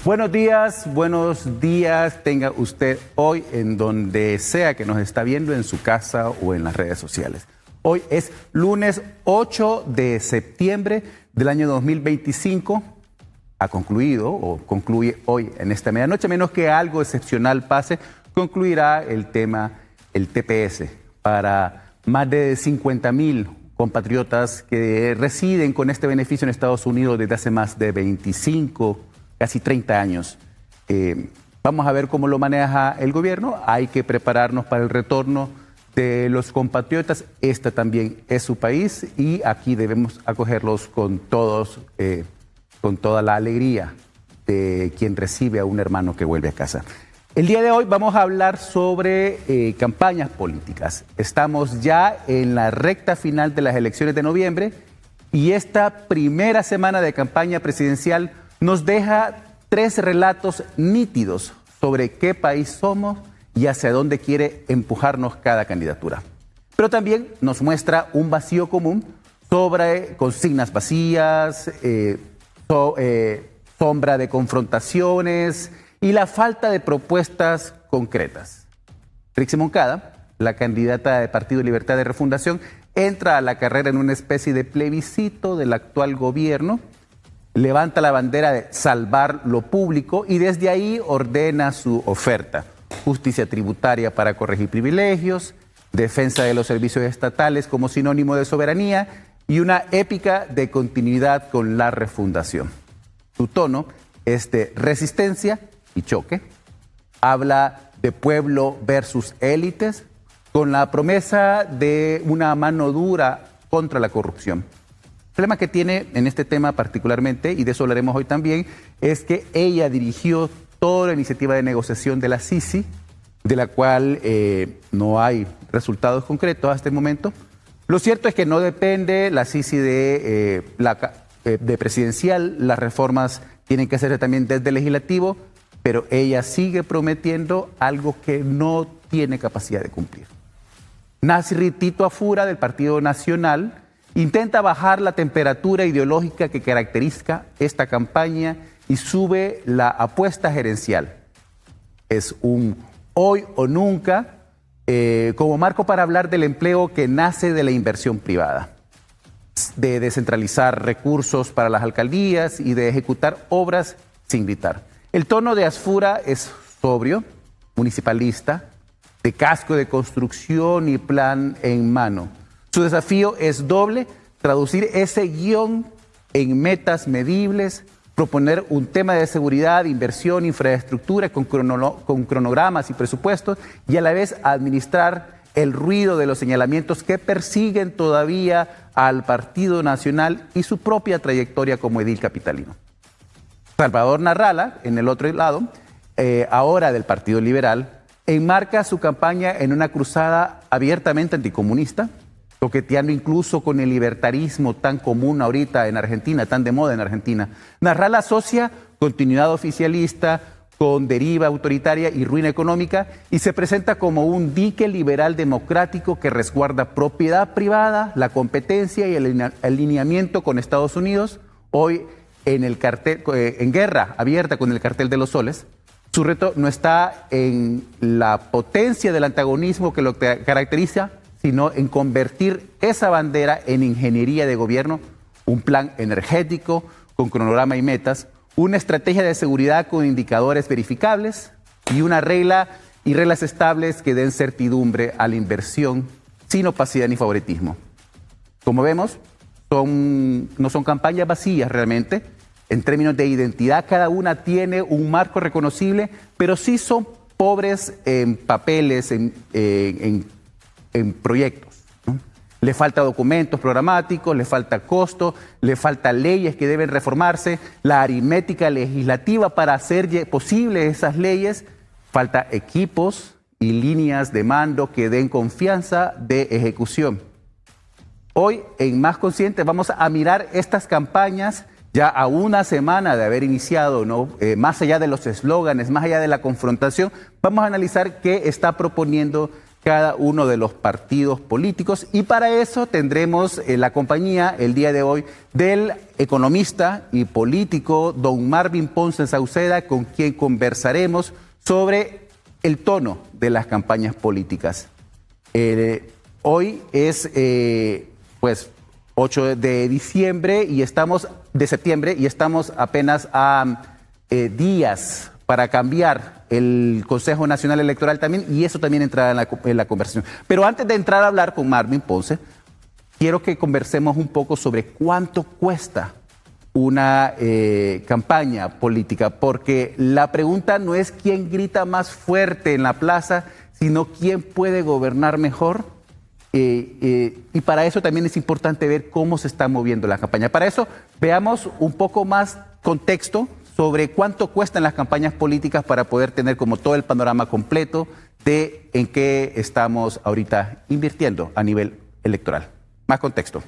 Buenos días tenga usted hoy en donde sea que nos está viendo, en su casa o en las redes sociales. Hoy es lunes 8 de septiembre del año 2025. Ha concluido o concluye hoy en esta medianoche, menos que algo excepcional pase, concluirá el TPS para más de 50,000 compatriotas que residen con este beneficio en Estados Unidos desde hace más de 25, casi 30 años. Vamos a ver cómo lo maneja el gobierno. Hay que prepararnos para el retorno de los compatriotas. Este también es su país y aquí debemos acogerlos con toda la alegría de quien recibe a un hermano que vuelve a casa. El día de hoy vamos a hablar sobre campañas políticas. Estamos ya en la recta final de las elecciones de noviembre y esta primera semana de campaña presidencial nos deja 3 relatos nítidos sobre qué país somos y hacia dónde quiere empujarnos cada candidatura. Pero también nos muestra un vacío común sobre consignas vacías, sombra de confrontaciones y la falta de propuestas concretas. Trixie Moncada, la candidata de Partido Libertad de Refundación, entra a la carrera en una especie de plebiscito del actual gobierno, levanta la bandera de salvar lo público y desde ahí ordena su oferta: justicia tributaria para corregir privilegios, defensa de los servicios estatales como sinónimo de soberanía y una épica de continuidad con la refundación. Su tono es de resistencia y choque. Habla de pueblo versus élites, con la promesa de una mano dura contra la corrupción. El problema que tiene en este tema particularmente, y de eso hablaremos hoy también, es que ella dirigió toda la iniciativa de negociación de la Sisi, de la cual no hay resultados concretos hasta el momento. Lo cierto es que no depende la Sisi de presidencial, las reformas tienen que hacerse también desde el legislativo, pero ella sigue prometiendo algo que no tiene capacidad de cumplir. Nasri Tito Afura, del Partido Nacional, intenta bajar la temperatura ideológica que caracteriza esta campaña y sube la apuesta gerencial. Es un hoy o nunca como marco para hablar del empleo que nace de la inversión privada, de descentralizar recursos para las alcaldías y de ejecutar obras sin gritar. El tono de Afura es sobrio, municipalista, de casco de construcción y plan en mano. Su desafío es doble: traducir ese guión en metas medibles, proponer un tema de seguridad, inversión, infraestructura con cronogramas y presupuestos, y a la vez administrar el ruido de los señalamientos que persiguen todavía al Partido Nacional y su propia trayectoria como edil capitalino. Salvador Narrala, en el otro lado, ahora del Partido Liberal, enmarca su campaña en una cruzada abiertamente anticomunista, coqueteando incluso con el libertarismo tan común ahorita en Argentina, tan de moda en Argentina. Narrala asocia continuidad oficialista con deriva autoritaria y ruina económica y se presenta como un dique liberal democrático que resguarda propiedad privada, la competencia y el alineamiento con Estados Unidos. Hoy en guerra abierta con el cartel de los soles. Su reto no está en la potencia del antagonismo que lo caracteriza, sino en convertir esa bandera en ingeniería de gobierno, un plan energético con cronograma y metas, una estrategia de seguridad con indicadores verificables y una reglas estables que den certidumbre a la inversión sin opacidad ni favoritismo. Como vemos, no son campañas vacías realmente. En términos de identidad, cada una tiene un marco reconocible, pero sí son pobres en papeles, en proyectos, ¿no? Le falta documentos programáticos, le falta costo, le falta leyes que deben reformarse, la aritmética legislativa para hacer posible esas leyes, falta equipos y líneas de mando que den confianza de ejecución. Hoy, en Más Consciente, vamos a mirar estas campañas ya a una semana de haber iniciado, ¿no? Más allá de los eslóganes, más allá de la confrontación, vamos a analizar qué está proponiendo cada uno de los partidos políticos, y para eso tendremos la compañía el día de hoy del economista y político don Marvin Ponce Sauceda, con quien conversaremos sobre el tono de las campañas políticas. Hoy es pues 8 de septiembre y estamos apenas a días para cambiar el Consejo Nacional Electoral también, y eso también entrará en la conversación. Pero antes de entrar a hablar con Marvin Ponce, quiero que conversemos un poco sobre cuánto cuesta una campaña política, porque la pregunta no es quién grita más fuerte en la plaza, sino quién puede gobernar mejor. Y para eso también es importante ver cómo se está moviendo la campaña. Para eso veamos un poco más contexto sobre cuánto cuestan las campañas políticas para poder tener como todo el panorama completo de en qué estamos ahorita invirtiendo a nivel electoral. Más contexto.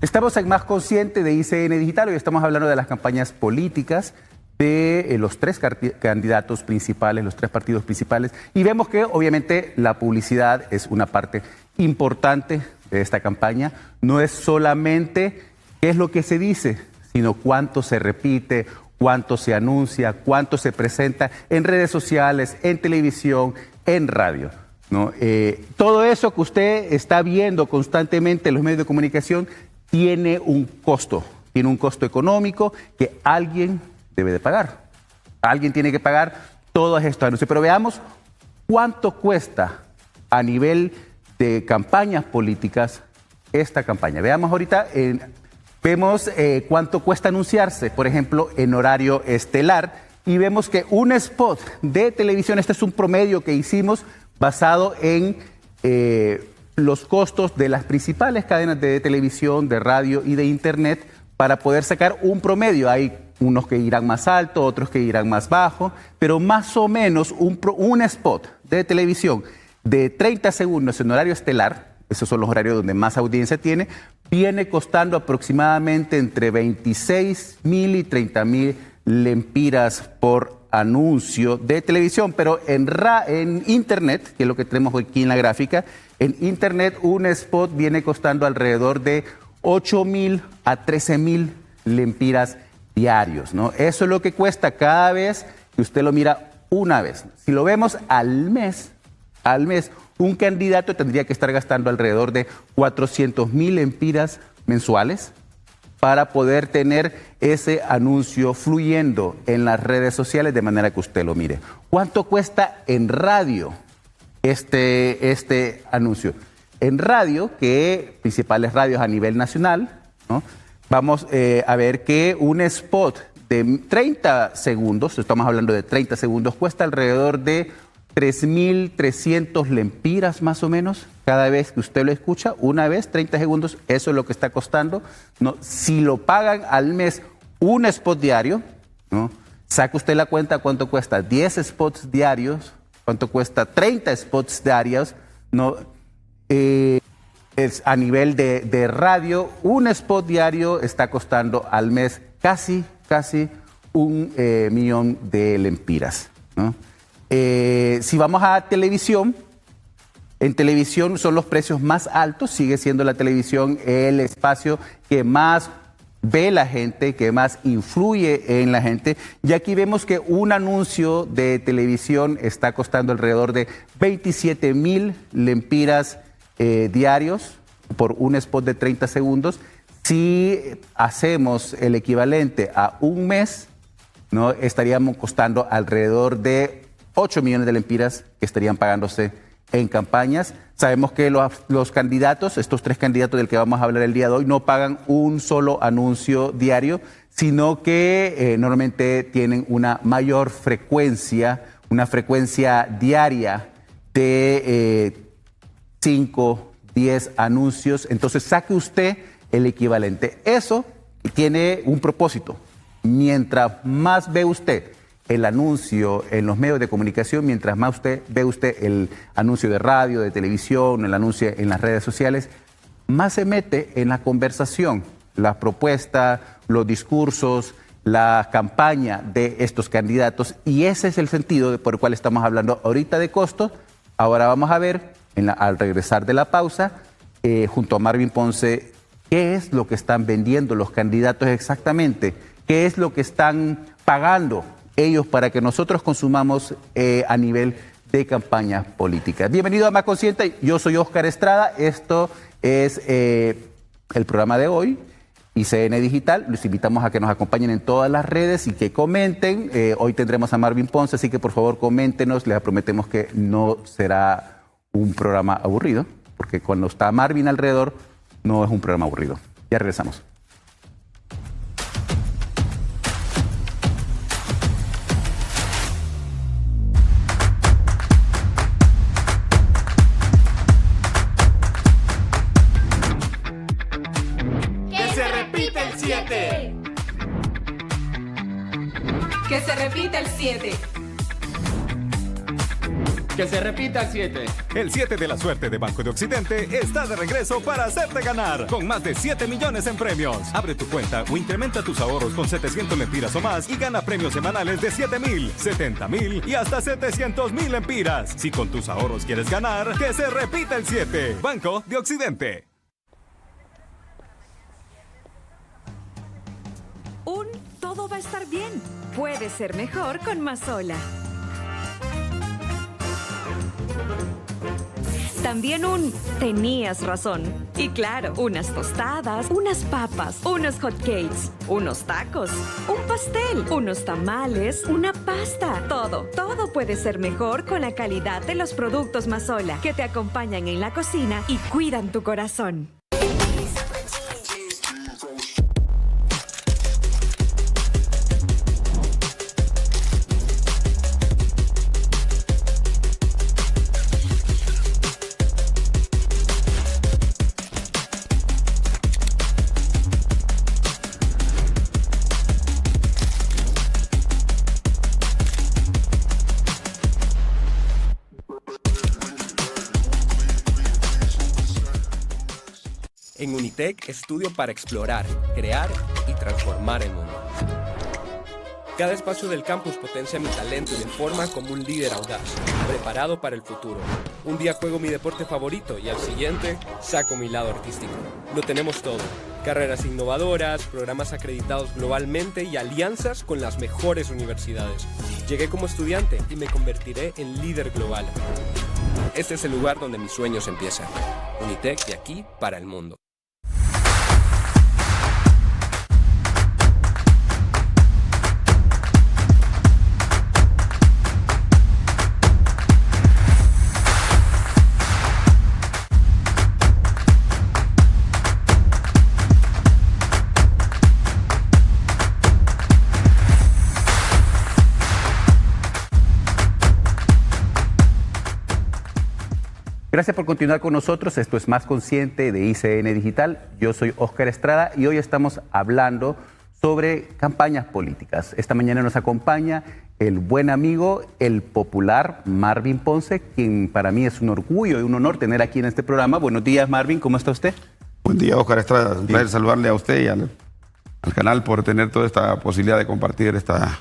Estamos en Más Consciente de ICN Digital. Hoy estamos hablando de las campañas políticas de los tres candidatos principales, los tres partidos principales, y vemos que obviamente la publicidad es una parte importante de esta campaña. No es solamente qué es lo que se dice, sino cuánto se repite, cuánto se anuncia, cuánto se presenta en redes sociales, en televisión, en radio, ¿no? Todo eso que usted está viendo constantemente en los medios de comunicación tiene un costo económico que alguien debe de pagar. Alguien tiene que pagar todos estos anuncios. Pero veamos cuánto cuesta a nivel de campañas políticas esta campaña. Veamos ahorita, vemos cuánto cuesta anunciarse, por ejemplo, en horario estelar, y vemos que un spot de televisión, este es un promedio que hicimos basado en los costos de las principales cadenas de televisión, de radio y de internet, para poder sacar un promedio. Hay unos que irán más alto, otros que irán más bajo, pero más o menos un spot de televisión de 30 segundos en horario estelar, esos son los horarios donde más audiencia tiene, viene costando aproximadamente entre 26.000 y 30.000 lempiras por anuncio de televisión. Pero en internet, que es lo que tenemos aquí en la gráfica, en internet un spot viene costando alrededor de 8.000 a 13.000 lempiras diarios, ¿no? Eso es lo que cuesta cada vez que usted lo mira una vez. Si lo vemos al mes, un candidato tendría que estar gastando alrededor de 400.000 lempiras mensuales para poder tener ese anuncio fluyendo en las redes sociales de manera que usted lo mire. ¿Cuánto cuesta en radio este anuncio? En radio, que principales radios a nivel nacional, ¿no? Vamos a ver que un spot de 30 segundos, estamos hablando de 30 segundos, cuesta alrededor de 3.300 lempiras más o menos. Cada vez que usted lo escucha, una vez, 30 segundos, eso es lo que está costando, ¿no? Si lo pagan al mes un spot diario, ¿no? Saque usted la cuenta cuánto cuesta 10 spots diarios, cuánto cuesta 30 spots diarios, ¿no? Es a nivel de radio, un spot diario está costando al mes casi 1.000.000 de lempiras, ¿no? Si vamos a televisión, en televisión son los precios más altos, sigue siendo la televisión el espacio que más ve la gente, que más influye en la gente, y aquí vemos que un anuncio de televisión está costando alrededor de 27.000 lempiras diarios por un spot de 30 segundos. Si hacemos el equivalente a un mes, ¿no? Estaríamos costando alrededor de 8 millones de lempiras que estarían pagándose en campañas. Sabemos que los candidatos, estos 3 candidatos del que vamos a hablar el día de hoy, no pagan un solo anuncio diario, sino que normalmente tienen una mayor frecuencia, una frecuencia diaria de 5, 10 anuncios. Entonces saque usted el equivalente. Eso tiene un propósito. Mientras más ve usted el anuncio en los medios de comunicación, mientras más ve usted el anuncio de radio, de televisión, el anuncio en las redes sociales, más se mete en la conversación, las propuestas, los discursos, la campaña de estos candidatos, y ese es el sentido por el cual estamos hablando ahorita de costos. Ahora vamos a ver, al regresar de la pausa, junto a Marvin Ponce, qué es lo que están vendiendo los candidatos exactamente, qué es lo que están pagando ellos para que nosotros consumamos a nivel de campañas políticas. Bienvenido a Más Consciente, yo soy Óscar Estrada, esto es el programa de hoy, ICN Digital. Los invitamos a que nos acompañen en todas las redes y que comenten. Hoy tendremos a Marvin Ponce, así que por favor coméntenos, les prometemos que no será un programa aburrido, porque cuando está Marvin alrededor no es un programa aburrido. Ya regresamos. Que se repita el 7. Que se repita el 7. El 7 de la suerte de Banco de Occidente está de regreso para hacerte ganar, con más de 7 millones en premios. Abre tu cuenta o incrementa tus ahorros con 700 lempiras o más y gana premios semanales de 7,000, 70,000 y hasta 700,000 lempiras. Si con tus ahorros quieres ganar, que se repita el 7. Banco de Occidente. Todo va a estar bien. Puede ser mejor con Mazola. También tenías razón. Y claro, unas tostadas, unas papas, unos hotcakes, unos tacos, un pastel, unos tamales, una pasta. Todo puede ser mejor con la calidad de los productos Mazola, que te acompañan en la cocina y cuidan tu corazón. En Unitec estudio para explorar, crear y transformar el mundo. Cada espacio del campus potencia mi talento y me forma como un líder audaz, preparado para el futuro. Un día juego mi deporte favorito y al siguiente saco mi lado artístico. Lo tenemos todo. Carreras innovadoras, programas acreditados globalmente y alianzas con las mejores universidades. Llegué como estudiante y me convertiré en líder global. Este es el lugar donde mis sueños empiezan. Unitec de aquí para el mundo. Gracias por continuar con nosotros. Esto es Más Consciente de ICN Digital. Yo soy Óscar Estrada y hoy estamos hablando sobre campañas políticas. Esta mañana nos acompaña el buen amigo, el popular Marvin Ponce, quien para mí es un orgullo y un honor tener aquí en este programa. Buenos días, Marvin, ¿cómo está usted? Buen día, Óscar Estrada. Un placer saludarle a usted y al canal por tener toda esta posibilidad de compartir esta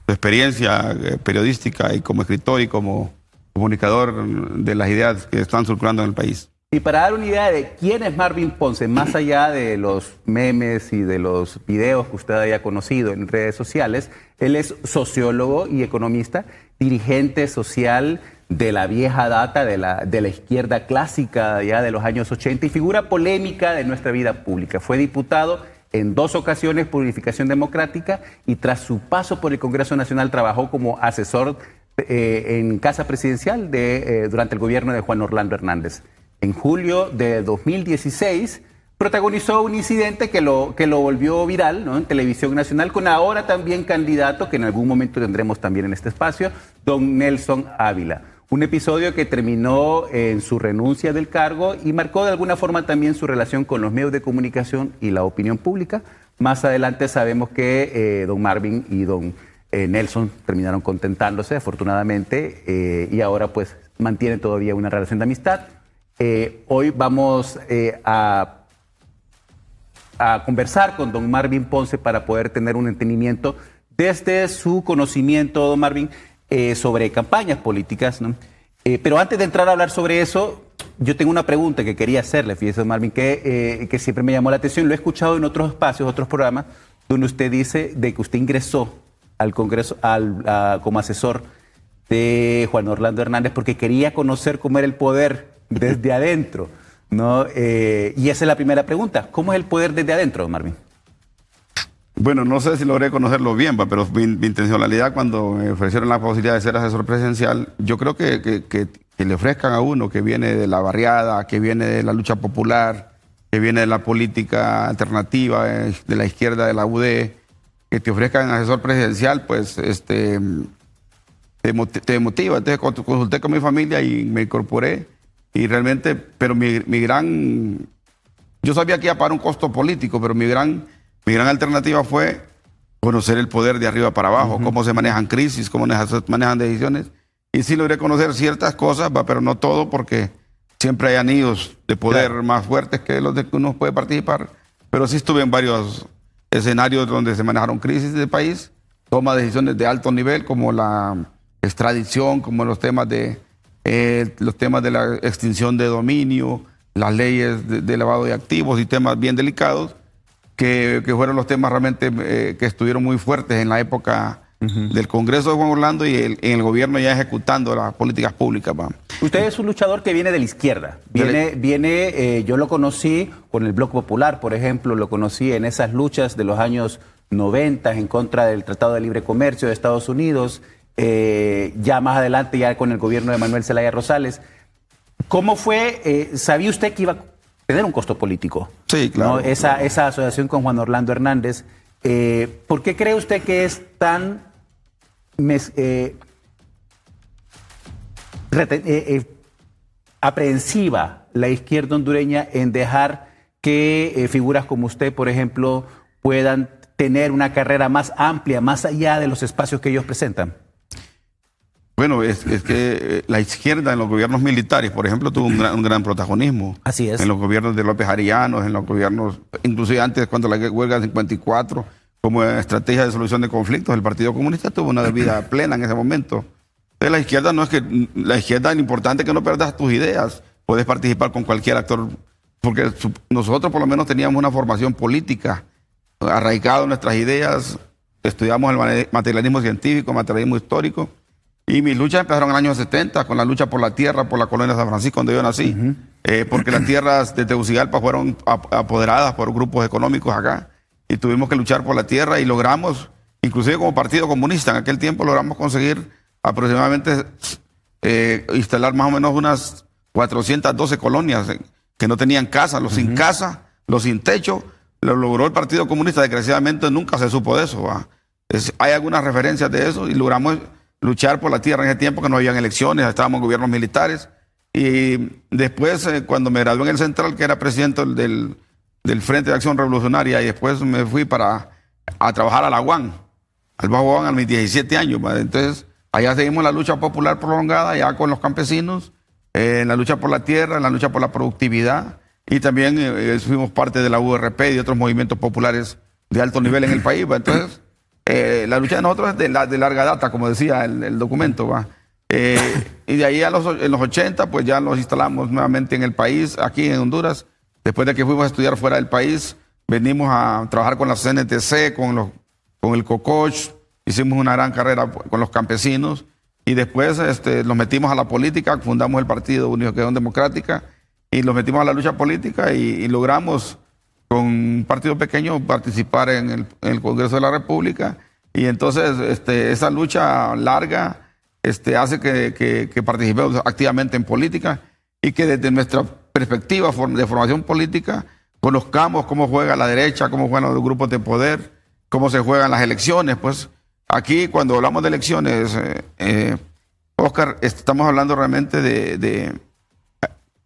experiencia periodística y como escritor y como comunicador de las ideas que están circulando en el país. Y para dar una idea de quién es Marvin Ponce, más allá de los memes y de los videos que usted haya conocido en redes sociales, él es sociólogo y economista, dirigente social de la vieja data, de la izquierda clásica ya de los años 80 y figura polémica de nuestra vida pública. Fue diputado en 2 ocasiones por Unificación Democrática y tras su paso por el Congreso Nacional trabajó como asesor en Casa Presidencial durante el gobierno de Juan Orlando Hernández. En julio de 2016 protagonizó un incidente que lo volvió viral, ¿no?, en Televisión Nacional con ahora también candidato, que en algún momento tendremos también en este espacio, don Nelson Ávila. Un episodio que terminó en su renuncia del cargo y marcó de alguna forma también su relación con los medios de comunicación y la opinión pública. Más adelante sabemos que don Marvin y don Nelson terminaron contentándose, afortunadamente, y ahora pues mantienen todavía una relación de amistad. Hoy vamos a conversar con don Marvin Ponce para poder tener un entendimiento desde su conocimiento, don Marvin, sobre campañas políticas, ¿no? Pero antes de entrar a hablar sobre eso, yo tengo una pregunta que quería hacerle, fíjese, don Marvin, que siempre me llamó la atención. Lo he escuchado en otros espacios, otros programas, donde usted dice de que usted ingresó al Congreso como asesor de Juan Orlando Hernández porque quería conocer cómo era el poder desde adentro, ¿no? Y esa es la primera pregunta. ¿Cómo es el poder desde adentro, don Marvin? Bueno, no sé si logré conocerlo bien, pero mi intencionalidad cuando me ofrecieron la posibilidad de ser asesor presidencial, yo creo que le ofrezcan a uno que viene de la barriada, que viene de la lucha popular, que viene de la política alternativa, de la izquierda, de la UD, que te ofrezcan asesor presidencial, pues te motiva. Entonces consulté con mi familia y me incorporé y realmente, pero yo sabía que iba a pagar un costo político, pero mi gran alternativa fue conocer el poder de arriba para abajo, cómo se manejan crisis, cómo se manejan decisiones. Y sí logré conocer ciertas cosas, pero no todo, porque siempre hay anillos de poder más fuertes que los de que uno puede participar. Pero sí estuve en varios escenarios donde se manejaron crisis del país, toma decisiones de alto nivel, como la extradición, como los temas de la extinción de dominio, las leyes de lavado de activos y temas bien delicados, que fueron los temas realmente que estuvieron muy fuertes en la época del Congreso de Juan Orlando y en el gobierno ya ejecutando las políticas públicas. Usted es un luchador que viene de la izquierda. Yo lo conocí con el Bloque Popular, por ejemplo, lo conocí en esas luchas de los años 90 en contra del Tratado de Libre Comercio de Estados Unidos, ya más adelante ya con el gobierno de Manuel Zelaya Rosales. ¿Cómo fue? ¿Sabía usted que iba a tener un costo político? Sí, claro. ¿No? Esa asociación con Juan Orlando Hernández. ¿Por qué cree usted que es tan aprehensiva la izquierda hondureña en dejar que figuras como usted, por ejemplo, puedan tener una carrera más amplia, más allá de los espacios que ellos presentan? Bueno, es que la izquierda en los gobiernos militares, por ejemplo, tuvo un gran protagonismo. Así es. En los gobiernos de López Arellano, en los gobiernos, inclusive antes, cuando la huelga del 54, como estrategia de solución de conflictos, el Partido Comunista tuvo una vida plena en ese momento. Entonces, la izquierda no es que, la izquierda es importante que no pierdas tus ideas, puedes participar con cualquier actor, porque nosotros por lo menos teníamos una formación política, arraigado en nuestras ideas, estudiamos el materialismo científico, materialismo histórico, y mis luchas empezaron en el año 70 con la lucha por la tierra, por la colonia de San Francisco, donde yo nací, porque las tierras de Tegucigalpa fueron apoderadas por grupos económicos acá, y tuvimos que luchar por la tierra y logramos, inclusive como Partido Comunista, en aquel tiempo logramos conseguir aproximadamente instalar más o menos unas 412 colonias que no tenían casa, los sin casa, los sin techo. Lo logró el Partido Comunista, desgraciadamente nunca se supo de eso. Hay algunas referencias de eso y logramos luchar por la tierra en ese tiempo que no habían elecciones, estábamos en gobiernos militares. Y después, cuando me gradué en el Central, que era presidente del Frente de Acción Revolucionaria, y después me fui a trabajar a la UAN, al Bajo UAN a mis 17 años. Entonces, allá seguimos la lucha popular prolongada, ya con los campesinos, en la lucha por la tierra, en la lucha por la productividad, y también fuimos parte de la URP y de otros movimientos populares de alto nivel en el país. Entonces, la lucha de nosotros es de larga data, como decía el documento. Y de ahí en los 80, pues ya nos instalamos nuevamente en el país, aquí en Honduras. Después de que fuimos a estudiar fuera del país, venimos a trabajar con la CNTC, con el COCOCH, hicimos una gran carrera con los campesinos y después nos metimos a la política, fundamos el Partido Unificación Democrática y nos metimos a la lucha política y logramos con un partido pequeño participar en el Congreso de la República, y entonces esa lucha larga hace que participemos activamente en política y que desde nuestra perspectiva de formación política conozcamos cómo juega la derecha, cómo juegan los grupos de poder, cómo se juegan las elecciones. Pues aquí cuando hablamos de elecciones, Oscar, estamos hablando realmente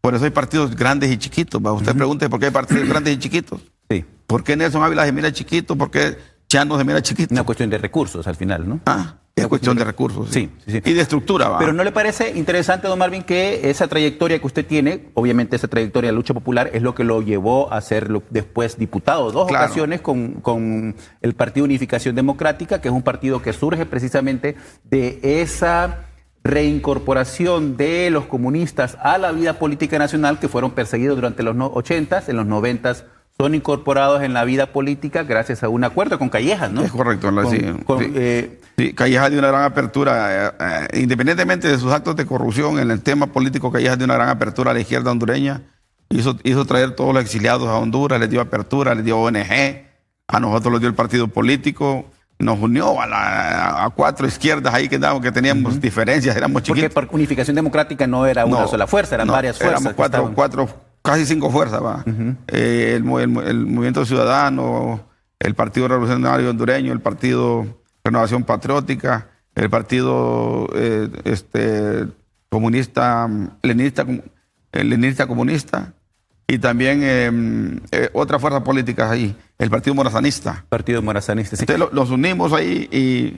por eso hay partidos grandes y chiquitos. Usted pregunte por qué hay partidos grandes y chiquitos. Sí. ¿Por qué Nelson Ávila se mira chiquito? ¿Por qué Chano se mira chiquito? Una cuestión de recursos al final, ¿no? Es cuestión de recursos. Sí. Y de estructura. Pero ¿no le parece interesante, don Marvin, que esa trayectoria que usted tiene, obviamente esa trayectoria de lucha popular, es lo que lo llevó a ser después diputado dos ocasiones con el Partido Unificación Democrática, que es un partido que surge precisamente de esa reincorporación de los comunistas a la vida política nacional, que fueron perseguidos durante los 80s, en los 90s son incorporados en la vida política gracias a un acuerdo con Callejas, ¿no? Es correcto. Sí, Callejas dio una gran apertura, independientemente de sus actos de corrupción en el tema político. Callejas dio una gran apertura a la izquierda hondureña, hizo traer todos los exiliados a Honduras, les dio apertura, les dio ONG, a nosotros nos dio el partido político, nos unió a cuatro izquierdas ahí que teníamos diferencias, éramos chiquitos. Porque Unificación Democrática no era una sola fuerza, eran varias fuerzas. Éramos cuatro, casi cinco fuerzas. El Movimiento Ciudadano, el Partido Revolucionario Hondureño, el Partido Renovación Patriótica, el Partido Comunista, Leninista Comunista, y también otras fuerzas políticas ahí, el Partido Morazanista. Partido Morazanista, sí. Entonces los unimos ahí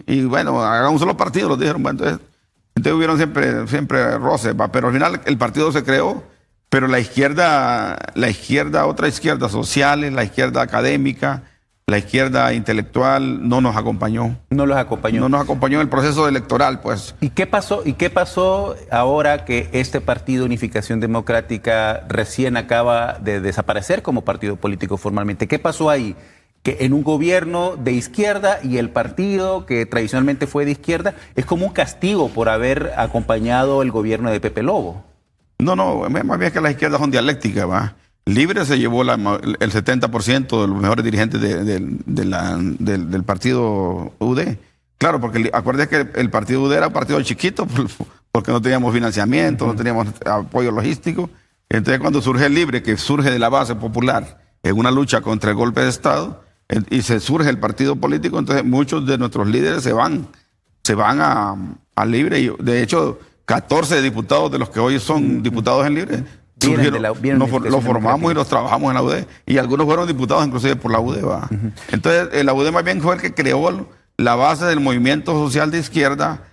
y bueno, hagamos un solo partido, los dijeron. Bueno, entonces hubieron siempre roces, pero al final el partido se creó, pero la izquierda, otra izquierda social, la izquierda académica, la izquierda intelectual no nos acompañó. No los acompañó. No nos acompañó en el proceso electoral, pues. ¿Y qué pasó ahora que este Partido Unificación Democrática recién acaba de desaparecer como partido político formalmente? ¿Qué pasó ahí? Que en un gobierno de izquierda y el partido que tradicionalmente fue de izquierda es como un castigo por haber acompañado el gobierno de Pepe Lobo. No, más bien que las izquierdas son dialécticas, ¿va? Libre se llevó el 70% de los mejores dirigentes del partido UD. Claro, porque acuérdense que el partido UD era un partido chiquito porque no teníamos financiamiento, no teníamos apoyo logístico. Entonces cuando surge el Libre, que surge de la base popular en una lucha contra el golpe de Estado, y se surge el partido político, entonces muchos de nuestros líderes se van a Libre. Y de hecho, 14 diputados de los que hoy son diputados en Libre los formamos y los trabajamos en la UD, y algunos fueron diputados inclusive por la UD. Entonces la UD más bien fue el que creó la base del movimiento social de izquierda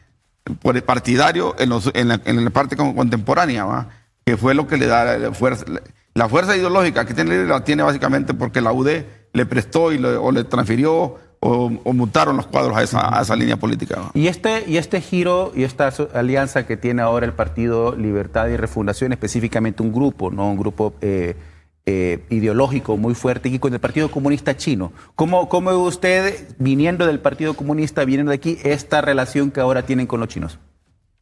partidario en la parte contemporánea, que fue lo que le da la fuerza ideológica que tiene, la tiene básicamente porque la UD le prestó o le transfirió o mutaron los cuadros a esa línea política. Y este giro y esta alianza que tiene ahora el Partido Libertad y Refundación, específicamente un grupo ideológico muy fuerte, y con el Partido Comunista Chino. ¿Cómo ve usted, viniendo del Partido Comunista, viniendo de aquí, esta relación que ahora tienen con los chinos?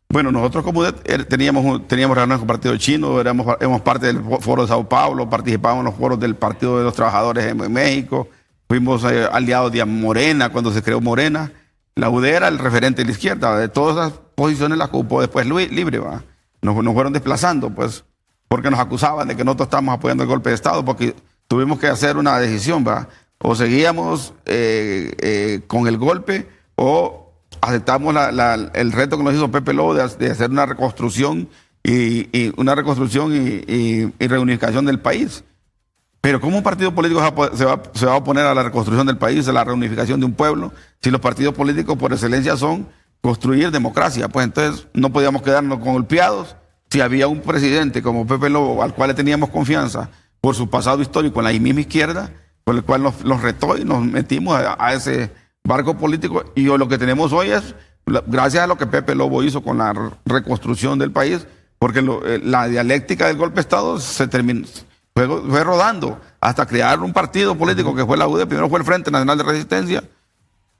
Bueno, nosotros como teníamos reuniones con el Partido Chino, éramos parte del Foro de Sao Paulo, participábamos en los foros del Partido de los Trabajadores en México. Fuimos aliados de Morena cuando se creó Morena. La UD era el referente de la izquierda. De todas esas posiciones las ocupó después Libre. Nos fueron desplazando, pues, porque nos acusaban de que nosotros estábamos apoyando el golpe de Estado, porque tuvimos que hacer una decisión. O seguíamos con el golpe o aceptamos el reto que nos hizo Pepe Lobo de hacer una reconstrucción y reunificación del país. Pero ¿cómo un partido político se va a oponer a la reconstrucción del país, a la reunificación de un pueblo, si los partidos políticos por excelencia son construir democracia? Pues entonces no podíamos quedarnos golpeados si había un presidente como Pepe Lobo, al cual le teníamos confianza por su pasado histórico en la misma izquierda, por el cual nos retó y nos metimos a ese barco político. Y lo que tenemos hoy es, gracias a lo que Pepe Lobo hizo con la reconstrucción del país, porque la dialéctica del golpe de Estado se terminó. Fue rodando hasta crear un partido político que fue la UD. Primero fue el Frente Nacional de Resistencia,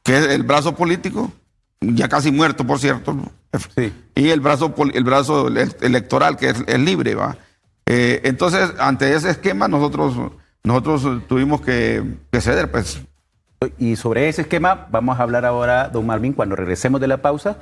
que es el brazo político, ya casi muerto, por cierto. Sí. Y el brazo electoral, que es Libre. Entonces, ante ese esquema, nosotros nosotros tuvimos que ceder, pues. Y sobre ese esquema vamos a hablar ahora, don Marvin, cuando regresemos de la pausa.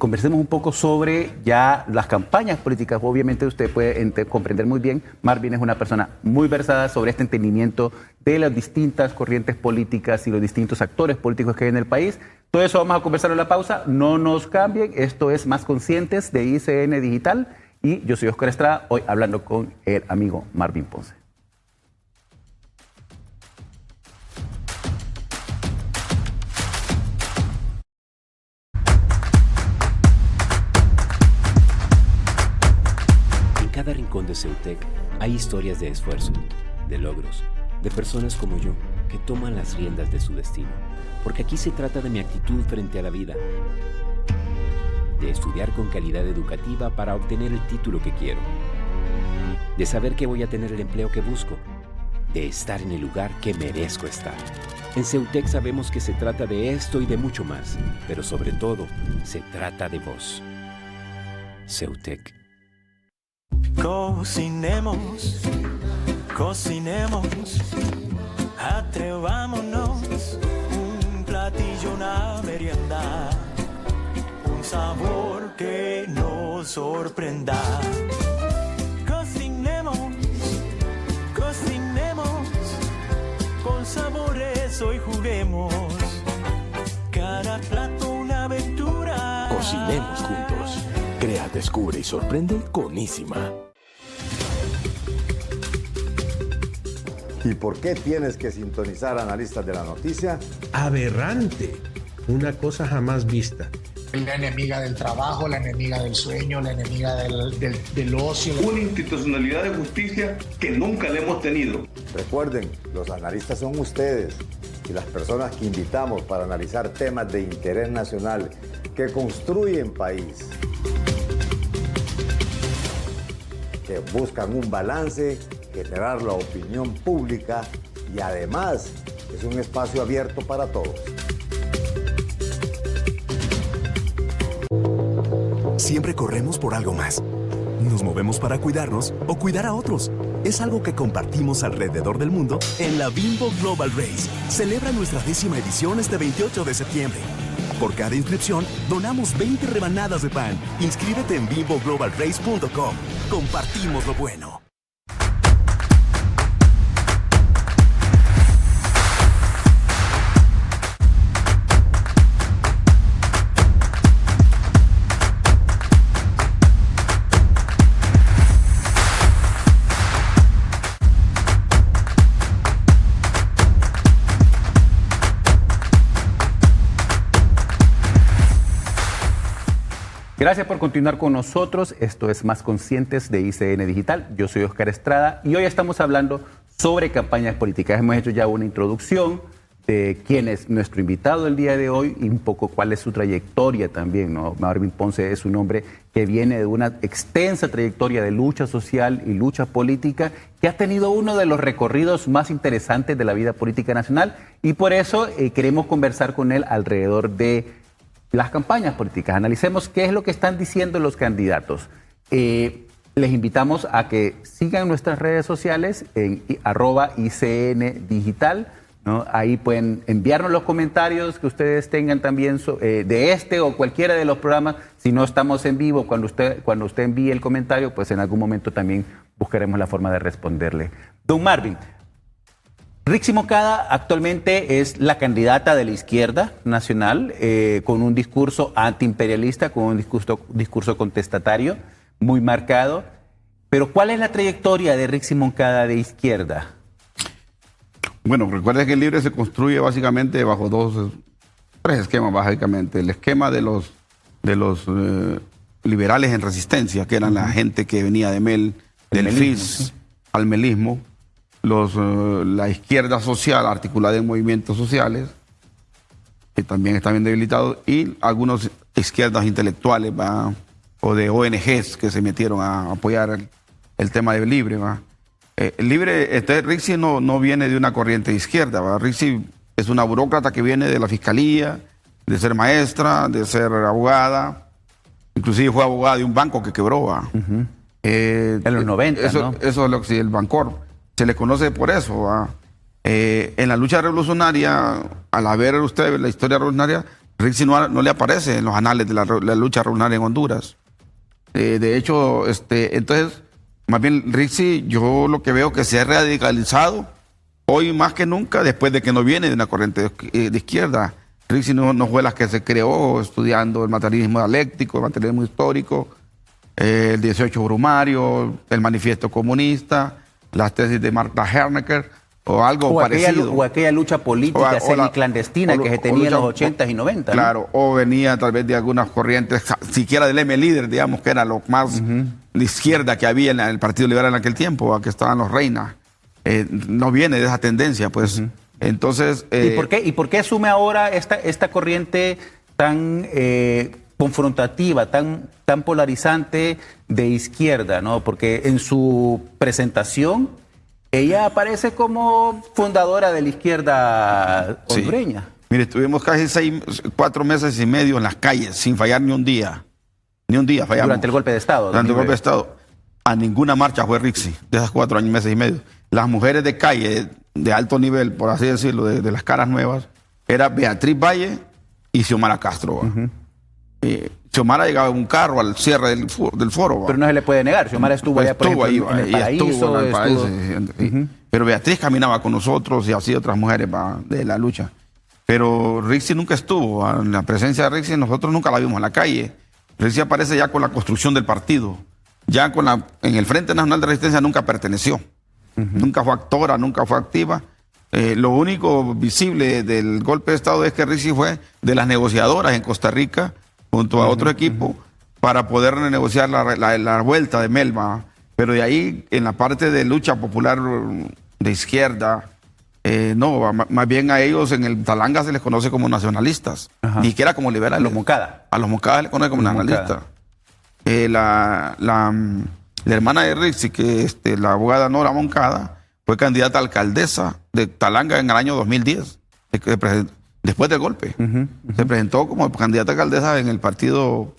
Conversemos un poco sobre ya las campañas políticas. Obviamente usted puede comprender muy bien. Marvin es una persona muy versada sobre este entendimiento de las distintas corrientes políticas y los distintos actores políticos que hay en el país. Todo eso vamos a conversar en la pausa. No nos cambien. Esto es Más Conscientes de ICN Digital. Y yo soy Oscar Estrada, hoy hablando con el amigo Marvin Ponce. En cada rincón de Ceutec hay historias de esfuerzo, de logros, de personas como yo que toman las riendas de su destino. Porque aquí se trata de mi actitud frente a la vida, de estudiar con calidad educativa para obtener el título que quiero, de saber que voy a tener el empleo que busco, de estar en el lugar que merezco estar. En Ceutec sabemos que se trata de esto y de mucho más, pero sobre todo, se trata de vos. Ceutec. Cocinemos, cocinemos, atrevámonos, un platillo, una merienda, un sabor que nos sorprenda. Cocinemos, cocinemos, con sabores hoy juguemos, cada plato una aventura. Cocinemos juntos. Crea, descubre y sorprende con Isima. ¿Y por qué tienes que sintonizar Analistas de la Noticia? Aberrante, una cosa jamás vista. La enemiga del trabajo, la enemiga del sueño, la enemiga del ocio. Una institucionalidad de justicia que nunca le hemos tenido. Recuerden, los analistas son ustedes y las personas que invitamos para analizar temas de interés nacional que construyen país, que buscan un balance, generar la opinión pública y además es un espacio abierto para todos. Siempre corremos por algo más. Nos movemos para cuidarnos o cuidar a otros. Es algo que compartimos alrededor del mundo en la Bimbo Global Race. Celebra nuestra 10ª edición este 28 de septiembre. Por cada inscripción, donamos 20 rebanadas de pan. Inscríbete en bimboglobalrace.com. Compartimos lo bueno. Gracias por continuar con nosotros. Esto es Más Conscientes de ICN Digital. Yo soy Oscar Estrada y hoy estamos hablando sobre campañas políticas. Hemos hecho ya una introducción de quién es nuestro invitado el día de hoy y un poco cuál es su trayectoria también, ¿no? Marvin Ponce es un hombre que viene de una extensa trayectoria de lucha social y lucha política, que ha tenido uno de los recorridos más interesantes de la vida política nacional y por eso queremos conversar con él alrededor de las campañas políticas. Analicemos qué es lo que están diciendo los candidatos. Les invitamos a que sigan nuestras redes sociales en @ICN Digital, ¿no? Ahí pueden enviarnos los comentarios que ustedes tengan también de este o cualquiera de los programas. Si no estamos en vivo, cuando usted envíe el comentario, pues en algún momento también buscaremos la forma de responderle. Don Marvin, Rixi Moncada actualmente es la candidata de la izquierda nacional con un discurso antiimperialista, con un discurso contestatario muy marcado. Pero ¿cuál es la trayectoria de Rixi Moncada de izquierda? Bueno, recuerda que el Libre se construye básicamente bajo tres esquemas básicamente. El esquema de los liberales en resistencia, que eran la gente que venía de del FIS ¿sí? al melismo. La izquierda social articulada en movimientos sociales, que también está bien debilitado, y algunas izquierdas intelectuales o de ONGs que se metieron a apoyar el tema de Libre. Rixi no viene de una corriente de izquierda. Rixi es una burócrata que viene de la fiscalía, de ser maestra, de ser abogada, inclusive fue abogada de un banco que quebró. En los 90, ¿no? Eso es lo que sí, el Bancorp. se le conoce por eso, ¿va? En la lucha revolucionaria, al ver usted la historia revolucionaria, Rixi no le aparece en los anales de la lucha revolucionaria en Honduras. De hecho, entonces, más bien Rixi, yo lo que veo que se ha radicalizado hoy más que nunca, después de que no viene de una corriente de izquierda. Rixi no fue la que se creó estudiando el materialismo dialéctico, el materialismo histórico, el 18 Brumario, el manifiesto comunista, las tesis de Marta Hernecker, o algo parecido. O aquella lucha política semiclandestina que se tenía en los 80s y 90s. Claro, ¿no? O venía tal vez de algunas corrientes, siquiera del M-Líder, digamos, que era lo más de izquierda que había en el Partido Liberal en aquel tiempo, que estaban los Reina. No viene de esa tendencia, pues. Entonces... ¿Y por qué asume ahora esta corriente tan confrontativa, tan polarizante de izquierda, ¿no? Porque en su presentación ella aparece como fundadora de la izquierda hondureña. Sí. Mire, estuvimos casi 4 meses y medio en las calles sin fallar ni un día. Ni un día fallamos. Durante el golpe de Estado. Durante el golpe de Estado. A ninguna marcha fue Rixi de esas 4 meses y medio. Las mujeres de calle, de alto nivel, por así decirlo, de las caras nuevas, era Beatriz Valle y Xiomara Castro. Xiomara llegaba en un carro al cierre del foro. Pero no se le puede negar. Xiomara estuvo allá, por ejemplo, en el Paraíso. Pero Beatriz caminaba con nosotros y así otras mujeres de la lucha. Pero Rixi nunca estuvo. En la presencia de Rixi nosotros nunca la vimos en la calle. Rixi aparece ya con la construcción del partido. Ya en el Frente Nacional de Resistencia nunca perteneció. Nunca fue actora, nunca fue activa. Lo único visible del golpe de Estado es que Rixi fue de las negociadoras en Costa Rica junto a otro equipo para poder renegociar la vuelta de Melba. Pero de ahí, en la parte de lucha popular de izquierda, no, más bien a ellos en el Talanga se les conoce como nacionalistas, ni siquiera como liberales. A los Moncada. A los Moncada se les conoce como nacionalistas. La hermana de Rixi, que es la abogada Nora Moncada, fue candidata a alcaldesa de Talanga en el año 2010, después del golpe. Se presentó como candidata a alcaldesa en el Partido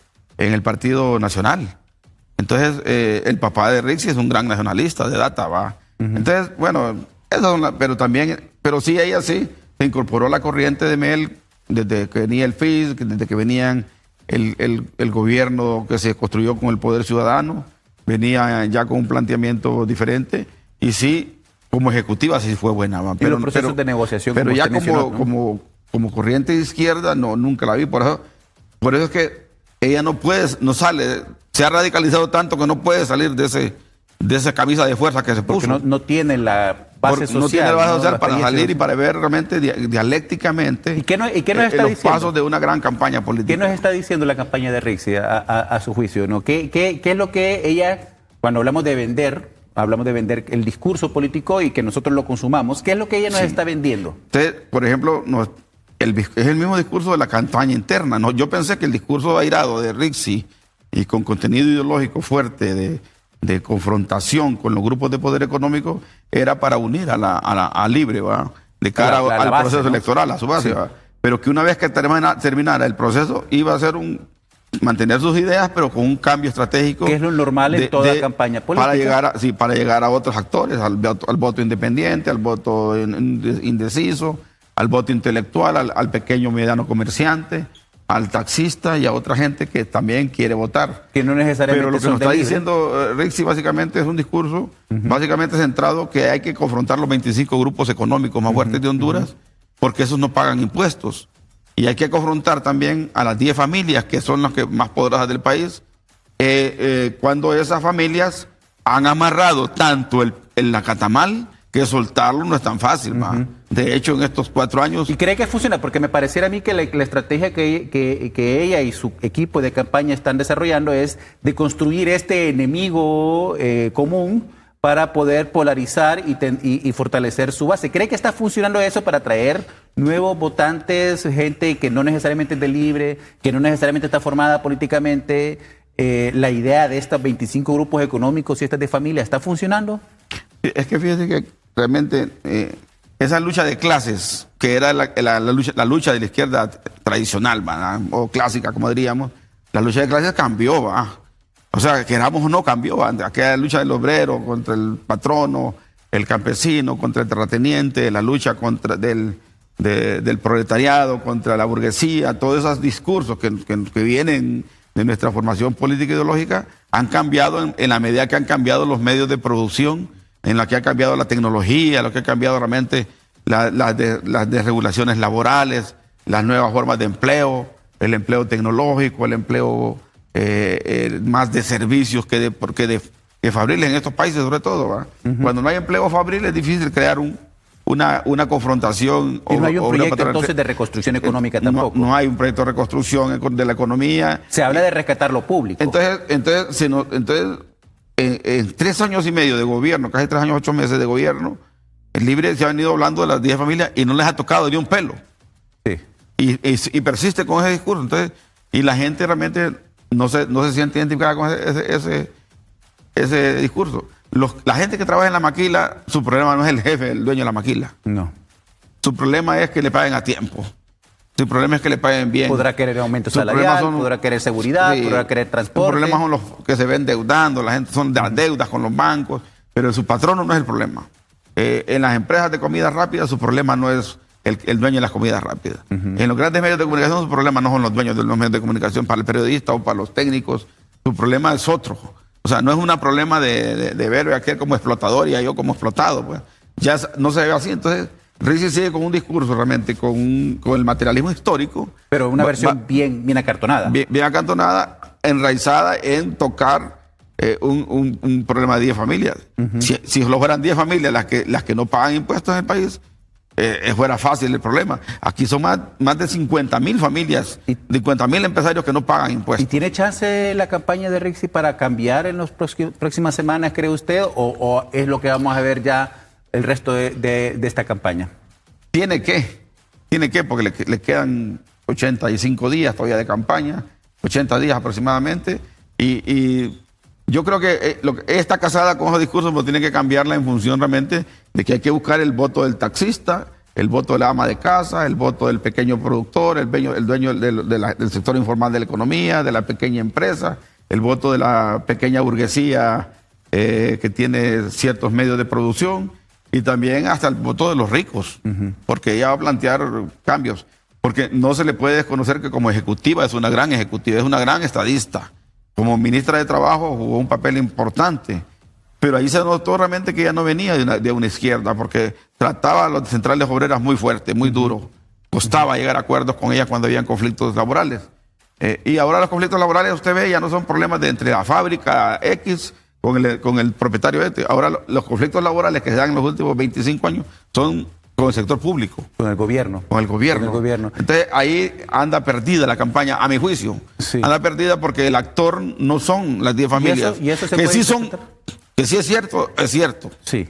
Nacional. Entonces, el papá de Rixi es un gran nacionalista de data, ¿va? Entonces, bueno, pero sí, ella sí se incorporó a la corriente de Mel desde que venía el FIS, desde que venían el gobierno que se construyó con el poder ciudadano, venía ya con un planteamiento diferente, y sí, como ejecutiva sí fue buena. ¿Va? Pero los procesos de negociación. Pero ya como corriente de izquierda, nunca la vi. Por eso es que ella no sale, se ha radicalizado tanto que no puede salir de esa camisa de fuerza que se puso. Porque no tiene la base social. No tiene la base social para salir y para ver realmente dialécticamente ¿Y qué nos está los diciendo? pasos de una gran campaña política. ¿Qué nos está diciendo la campaña de Rixi a su juicio? ¿No? ¿Qué es lo que ella, cuando hablamos de vender el discurso político y que nosotros lo consumamos, qué es lo que ella nos está vendiendo? Usted, por ejemplo, es el mismo discurso de la campaña interna. ¿No? Yo pensé que el discurso airado de Rixi y con contenido ideológico fuerte de confrontación con los grupos de poder económico era para unir a Libre, ¿va? De cara al base, proceso electoral, a su base. Sí. ¿Va? Pero que una vez que terminara el proceso iba a ser mantener sus ideas, pero con un cambio estratégico. Que es lo normal en toda campaña política. Para llegar a otros actores, al voto independiente, al voto indeciso, al voto intelectual, al pequeño mediano comerciante, al taxista y a otra gente que también quiere votar. Que no necesariamente. Pero lo que nos está diciendo Rixi básicamente es un discurso básicamente centrado que hay que confrontar los 25 grupos económicos más fuertes de Honduras, porque esos no pagan impuestos. Y hay que confrontar también a las 10 familias que son las más poderosas del país, cuando esas familias han amarrado tanto el acatamal que soltarlo no es tan fácil. De hecho, en estos 4 años... ¿Y cree que funciona? Porque me pareciera a mí que la estrategia que ella y su equipo de campaña están desarrollando es de construir este enemigo común para poder polarizar y fortalecer su base. ¿Cree que está funcionando eso para atraer nuevos votantes, gente que no necesariamente es de Libre, que no necesariamente está formada políticamente? ¿La idea de estos 25 grupos económicos y estas de familia está funcionando? Es que fíjese que realmente esa lucha de clases, que era la lucha de la izquierda tradicional, ¿verdad? O clásica, como diríamos, la lucha de clases cambió, ¿verdad? O sea, queramos o no, cambió. Aquella lucha del obrero contra el patrono, el campesino, contra el terrateniente, la lucha del proletariado, contra la burguesía, todos esos discursos que vienen de nuestra formación política e ideológica han cambiado en la medida que han cambiado los medios de producción, en la que ha cambiado la tecnología, lo que ha cambiado realmente las desregulaciones laborales, las nuevas formas de empleo, el empleo tecnológico, el empleo más de servicios que fabriles en estos países sobre todo, ¿va? Cuando no hay empleo fabril es difícil crear una confrontación. Y no hay un proyecto entonces de reconstrucción económica tampoco. No hay un proyecto de reconstrucción de la economía. Se habla de rescatar lo público. Entonces en 3 años y medio de gobierno, casi 3 años, 8 meses de gobierno, el Libre se ha venido hablando de las 10 familias y no les ha tocado ni un pelo. Sí. Y persiste con ese discurso. Entonces, y la gente realmente no se siente identificada con ese discurso. La gente que trabaja en la maquila, su problema no es el jefe, el dueño de la maquila. No. Su problema es que le paguen a tiempo. Su problema es que le paguen bien. Podrá querer aumento salarial, podrá querer seguridad, podrá querer transporte. Los problemas son los que se ven endeudando, la gente son de las deudas con los bancos, pero su patrono no es el problema. En las empresas de comida rápida su problema no es el dueño de las comidas rápidas. En los grandes medios de comunicación su problema no son los dueños de los medios de comunicación para el periodista o para los técnicos. Su problema es otro. O sea, no es un problema de ver a aquel como explotador y a yo como explotado. Pues. Ya no se ve así. Entonces, Ricci sigue con un discurso realmente, con el materialismo histórico. Pero una versión bien acartonada. Bien acartonada, enraizada en tocar un problema de 10 familias. Si lo fueran 10 familias las que no pagan impuestos en el país, fuera fácil el problema. Aquí son más de 50.000 familias, 50.000 empresarios que no pagan impuestos. ¿Y tiene chance la campaña de Ricci para cambiar en las próximas semanas, cree usted? ¿O es lo que vamos a ver ya el resto de esta campaña? Tiene que, porque le quedan 85 días todavía de campaña, 80 días aproximadamente, y yo creo que está casada con esos discursos, pero tiene que cambiarla en función realmente de que hay que buscar el voto del taxista, el voto de la ama de casa, el voto del pequeño productor, el dueño del sector informal de la economía, de la pequeña empresa, el voto de la pequeña burguesía que tiene ciertos medios de producción y también hasta el voto de los ricos, porque ella va a plantear cambios, porque no se le puede desconocer que como ejecutiva es una gran ejecutiva, es una gran estadista. Como ministra de Trabajo jugó un papel importante, pero ahí se notó realmente que ella no venía de una izquierda, porque trataba a las centrales obreras muy fuerte, muy duro. Costaba llegar a acuerdos con ella cuando habían conflictos laborales. Y ahora los conflictos laborales, usted ve, ya no son problemas entre la fábrica X con el propietario este. Ahora los conflictos laborales que se dan en los últimos 25 años son con el sector público. Con el gobierno. Con el gobierno. Entonces ahí anda perdida la campaña, a mi juicio. Sí. Anda perdida porque el actor no son las 10 familias. ¿Y eso que sí son, que sí es cierto. Sí.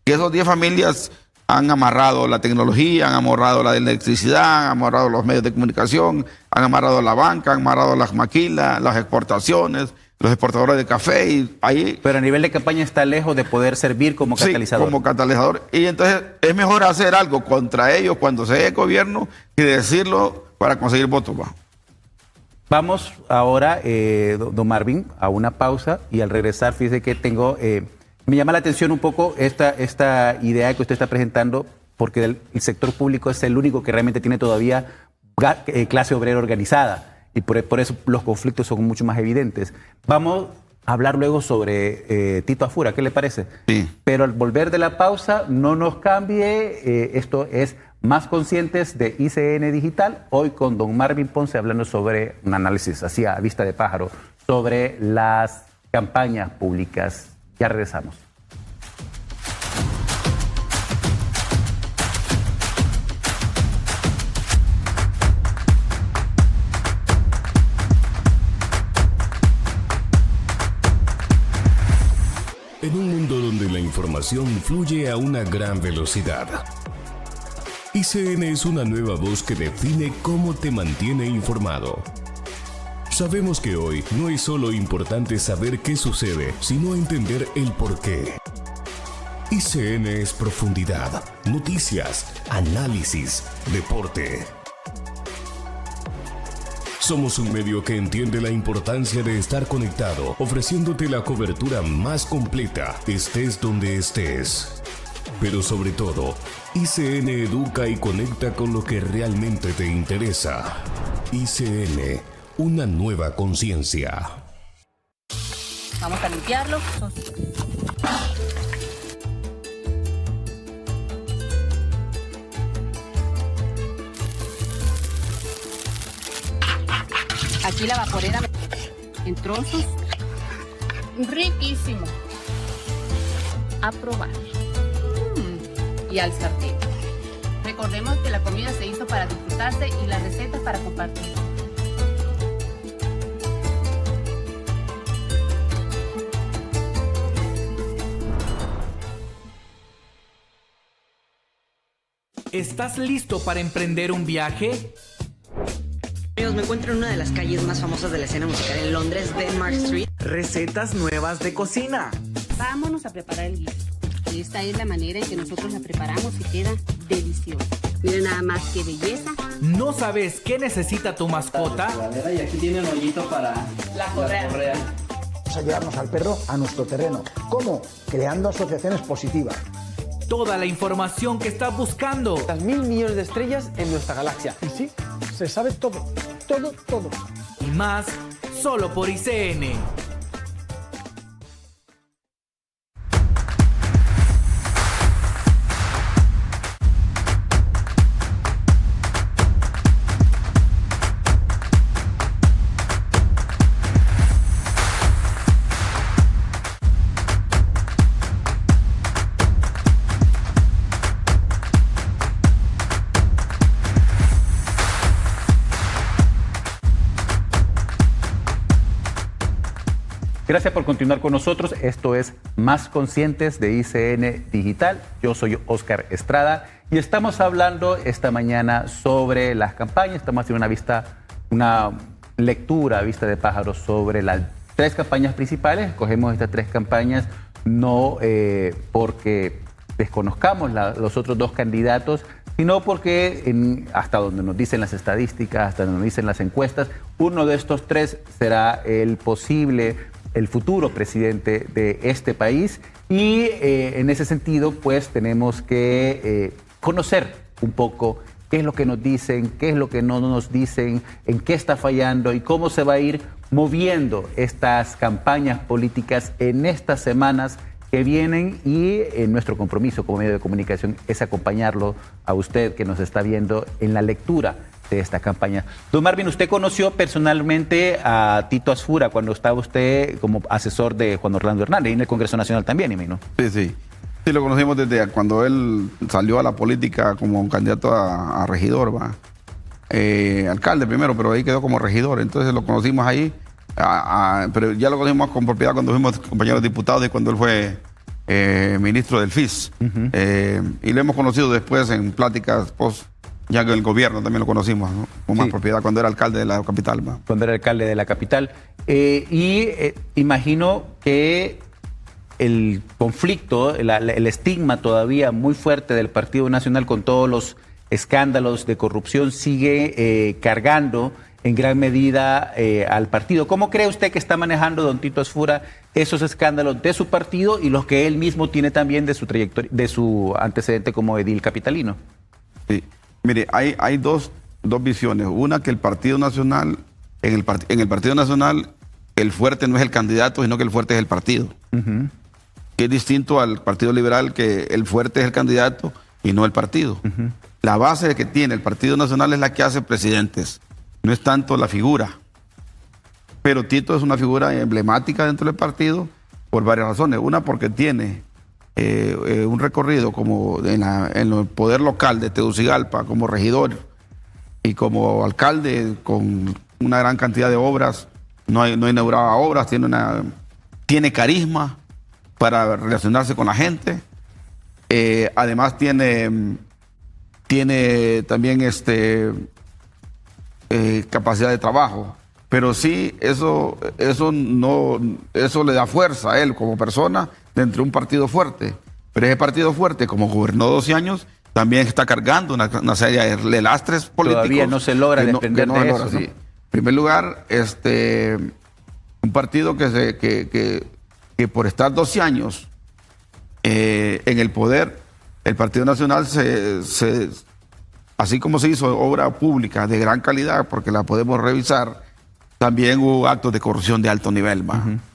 Que esos 10 familias han amarrado la tecnología, han amarrado la electricidad, han amarrado los medios de comunicación, han amarrado la banca, han amarrado las maquilas, las exportaciones, los exportadores de café. Y ahí, pero a nivel de campaña está lejos de poder servir como catalizador. Sí, como catalizador. Y entonces es mejor hacer algo contra ellos cuando se dé gobierno que decirlo para conseguir votos. Vamos ahora, don Marvin, a una pausa y al regresar, fíjese que tengo... me llama la atención un poco esta idea que usted está presentando, porque el sector público es el único que realmente tiene todavía clase obrera organizada. Y por eso los conflictos son mucho más evidentes. Vamos a hablar luego sobre Tito Afura, ¿qué le parece? Sí. Pero al volver de la pausa, no nos cambie. Esto es Más Conscientes de ICN Digital. Hoy con don Marvin Ponce hablando sobre un análisis así a vista de pájaro sobre las campañas públicas. Ya regresamos. En un mundo donde la información fluye a una gran velocidad, ICN es una nueva voz que define cómo te mantiene informado. Sabemos que hoy no es solo importante saber qué sucede, sino entender el porqué. ICN es profundidad, noticias, análisis, deporte. Somos un medio que entiende la importancia de estar conectado, ofreciéndote la cobertura más completa, estés donde estés. Pero sobre todo, ICN educa y conecta con lo que realmente te interesa. ICN, una nueva conciencia. Vamos a limpiarlo. Aquí la vaporera en trozos. Riquísimo. A probar. Y al sartén. Recordemos que la comida se hizo para disfrutarse y la receta para compartir. ¿Estás listo para emprender un viaje? Amigos, me encuentro en una de las calles más famosas de la escena musical en Londres, Denmark Street. Recetas nuevas de cocina. Vámonos a preparar el guiso. Esta es la manera en que nosotros la preparamos y queda deliciosa. Miren nada más qué belleza. ¿No sabes qué necesita tu mascota? Y aquí tiene un hoyito para la correa. Vamos a llevarnos al perro a nuestro terreno. ¿Cómo? Creando asociaciones positivas. Toda la información que estás buscando. Las 1.000 millones de estrellas en nuestra galaxia. Y sí, se sabe todo. Todo. Y más, solo por ICN. Gracias por continuar con nosotros. Esto es Más Conscientes de ICN Digital. Yo soy Oscar Estrada y estamos hablando esta mañana sobre las campañas. Estamos haciendo una lectura a vista de pájaros sobre las 3 campañas principales. Escogemos estas 3 campañas no porque desconozcamos los otros 2 candidatos, sino porque hasta donde nos dicen las estadísticas, hasta donde nos dicen las encuestas, uno de estos 3 será el futuro presidente de este país y en ese sentido pues tenemos que conocer un poco qué es lo que nos dicen, qué es lo que no nos dicen, en qué está fallando y cómo se va a ir moviendo estas campañas políticas en estas semanas que vienen y nuestro compromiso como medio de comunicación es acompañarlo a usted que nos está viendo en la lectura de esta campaña. Don Marvin, usted conoció personalmente a Tito Asfura cuando estaba usted como asesor de Juan Orlando Hernández y en el Congreso Nacional también, ¿no? Sí, lo conocimos desde cuando él salió a la política como un candidato a regidor, alcalde primero, pero ahí quedó como regidor, entonces lo conocimos ahí, pero ya lo conocimos con propiedad cuando fuimos compañeros diputados y cuando él fue ministro del FIS. Y lo hemos conocido después en pláticas ya que el gobierno también lo conocimos, ¿no? Con más propiedad cuando era alcalde de la capital. Cuando era alcalde de la capital. Imagino que el conflicto, el estigma todavía muy fuerte del Partido Nacional con todos los escándalos de corrupción sigue cargando en gran medida al partido. ¿Cómo cree usted que está manejando don Tito Asfura esos escándalos de su partido y los que él mismo tiene también de su trayectoria, de su antecedente como edil capitalino? Sí. Mire, hay dos visiones. Una, que el Partido Nacional, en el Partido Nacional, el fuerte no es el candidato, sino que el fuerte es el partido. Que es distinto al Partido Liberal, que el fuerte es el candidato y no el partido. La base que tiene el Partido Nacional es la que hace presidentes, no es tanto la figura. Pero Tito es una figura emblemática dentro del partido por varias razones. Una, porque tiene un recorrido como en el poder local de Tegucigalpa como regidor y como alcalde con una gran cantidad de obras, no inauguraba obras, tiene carisma para relacionarse con la gente, además tiene también capacidad de trabajo, pero sí eso le da fuerza a él como persona dentro de un partido fuerte. Pero ese partido fuerte, como gobernó 12 años, también está cargando una serie de lastres políticos. Todavía no se logra desprender de eso, ¿no? Sí. En primer lugar, un partido que por estar 12 años en el poder el Partido Nacional así como se hizo obra pública de gran calidad, porque la podemos revisar, también hubo actos de corrupción de alto nivel,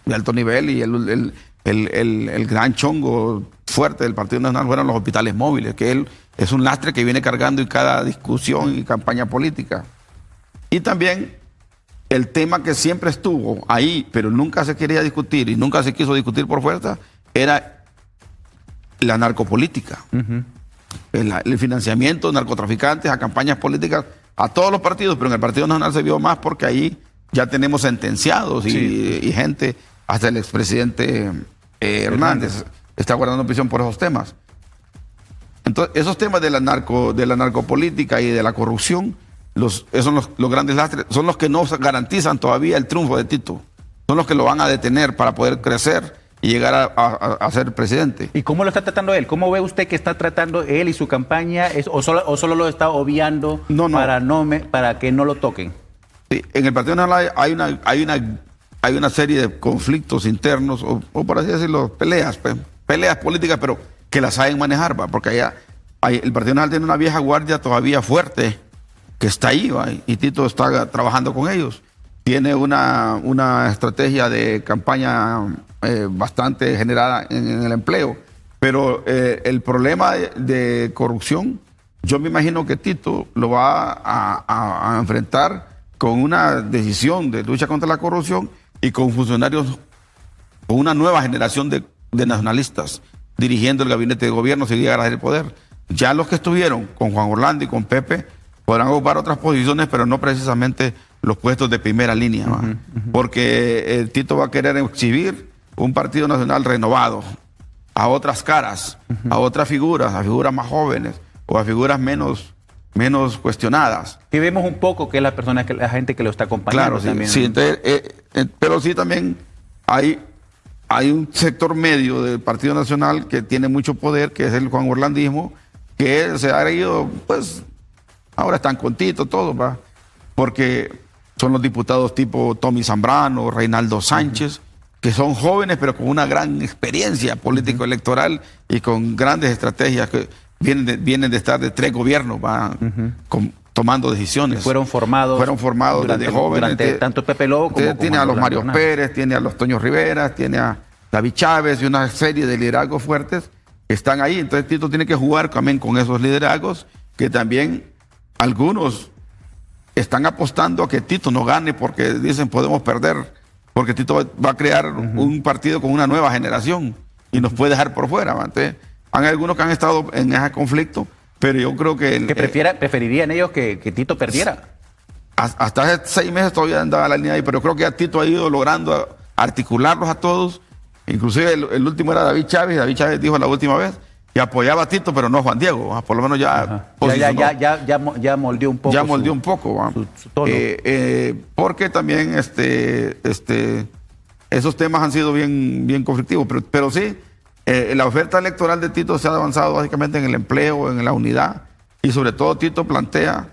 de alto nivel, y el gran chongo fuerte del Partido Nacional fueron los hospitales móviles, que él es un lastre que viene cargando en cada discusión y campaña política. Y también el tema que siempre estuvo ahí, pero nunca se quería discutir y nunca se quiso discutir por fuerza, era la narcopolítica. El financiamiento de narcotraficantes a campañas políticas, a todos los partidos, pero en el Partido Nacional se vio más porque ahí ya tenemos sentenciados y gente, hasta el expresidente Hernández está guardando prisión por esos temas. Entonces, esos temas de la narcopolítica y de la corrupción, esos son los grandes lastres, son los que no garantizan todavía el triunfo de Tito. Son los que lo van a detener para poder crecer y llegar a ser presidente. ¿Y cómo lo está tratando él? ¿Cómo ve usted que está tratando él y su campaña? ¿O solo lo está obviando para que no lo toquen? Sí, en el Partido Nacional hay una serie de conflictos internos, o por así decirlo, peleas políticas, pero que las saben manejar, porque el Partido Nacional tiene una vieja guardia todavía fuerte, que está ahí, y Tito está trabajando con ellos. Tiene una estrategia de campaña bastante generada en el empleo, pero el problema de corrupción, yo me imagino que Tito lo va a enfrentar con una decisión de lucha contra la corrupción y con funcionarios, con una nueva generación de nacionalistas dirigiendo el gabinete de gobierno si llegara a el poder. Ya los que estuvieron con Juan Orlando y con Pepe podrán ocupar otras posiciones, pero no precisamente los puestos de primera línea, porque Tito va a querer exhibir un Partido Nacional renovado, a otras caras, a otras figuras, a figuras más jóvenes o a figuras menos cuestionadas. Y vemos un poco que es la gente que lo está acompañando. Claro, también. sí, entonces, pero sí también hay un sector medio del Partido Nacional que tiene mucho poder, que es el Juan Orlandismo, que se ha ido, pues, ahora están con Tito, todos, porque son los diputados tipo Tommy Zambrano, Reinaldo Sánchez, que son jóvenes, pero con una gran experiencia político-electoral y con grandes estrategias que vienen de estar de 3 gobiernos, tomando decisiones. Fueron formados desde jóvenes. Durante tanto Pepe Lobo como tiene a los Mario Pérez, tiene a los Toño Rivera, tiene a David Chávez y una serie de liderazgos fuertes que están ahí. Entonces Tito tiene que jugar también con esos liderazgos, que también algunos están apostando a que Tito no gane porque dicen podemos perder, porque Tito va a crear un partido con una nueva generación y nos puede dejar por fuera. Entonces, hay algunos que han estado en ese conflicto, pero yo creo que preferirían ellos que Tito perdiera. Hasta hace 6 meses todavía andaba la línea ahí, pero creo que ya Tito ha ido logrando articularlos a todos. Inclusive el último era David Chávez. David Chávez dijo la última vez que apoyaba a Tito, pero no a Juan Diego. Por lo menos ya moldeó un poco. Ya moldeó un poco. Su tono. Porque también esos temas han sido bien conflictivos. Pero sí, la oferta electoral de Tito se ha avanzado básicamente en el empleo, en la unidad, y sobre todo Tito plantea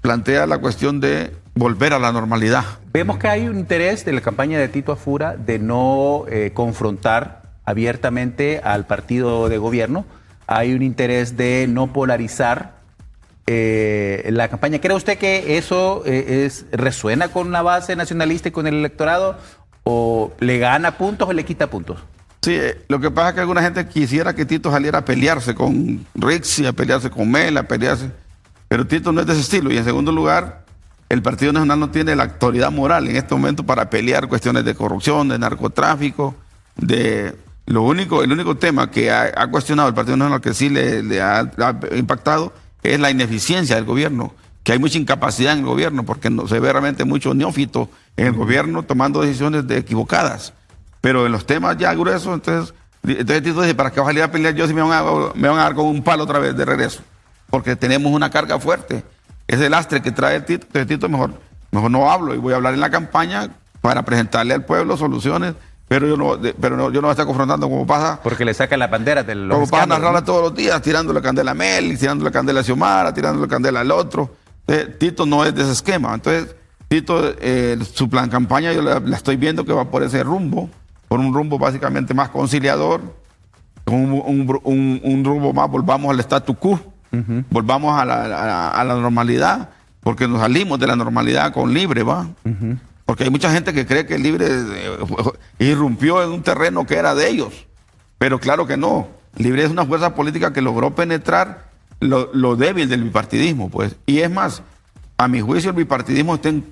la cuestión de volver a la normalidad. Vemos que hay un interés de la campaña de Tito Afura de no confrontar abiertamente al partido de gobierno. Hay un interés de no polarizar la campaña. ¿Cree usted que eso resuena con la base nacionalista y con el electorado? ¿O le gana puntos o le quita puntos? Sí, lo que pasa es que alguna gente quisiera que Tito saliera a pelearse con Rixi, a pelearse con Mel, a pelearse. Pero Tito no es de ese estilo. Y en segundo lugar, el Partido Nacional no tiene la autoridad moral en este momento para pelear cuestiones de corrupción, de narcotráfico, el único tema que ha cuestionado el Partido Nacional, que sí le ha impactado, es la ineficiencia del gobierno, que hay mucha incapacidad en el gobierno, porque no se ve realmente mucho neófito en el gobierno tomando decisiones equivocadas. Pero en los temas ya gruesos, entonces Tito dice, ¿para qué vas a salir a pelear yo si me van a dar con un palo otra vez de regreso? Porque tenemos una carga fuerte. Ese lastre que trae Tito, entonces Tito mejor no hablo y voy a hablar en la campaña para presentarle al pueblo soluciones, pero yo no voy a estar confrontando como pasa. Porque le sacan la bandera de los como pasa narrarla todos los días, tirando la candela a Mel, tirando la candela a Xiomara, tirando la candela al otro. Tito no es de ese esquema. Entonces, Tito, su plan campaña, yo la estoy viendo que va por ese rumbo, por un rumbo básicamente más conciliador, un rumbo más, volvamos al status quo, volvamos a la normalidad, porque nos salimos de la normalidad con Libre, ¿va? Porque hay mucha gente que cree que Libre irrumpió en un terreno que era de ellos, pero claro que no. Libre es una fuerza política que logró penetrar lo débil del bipartidismo, pues. Y es más, a mi juicio el bipartidismo se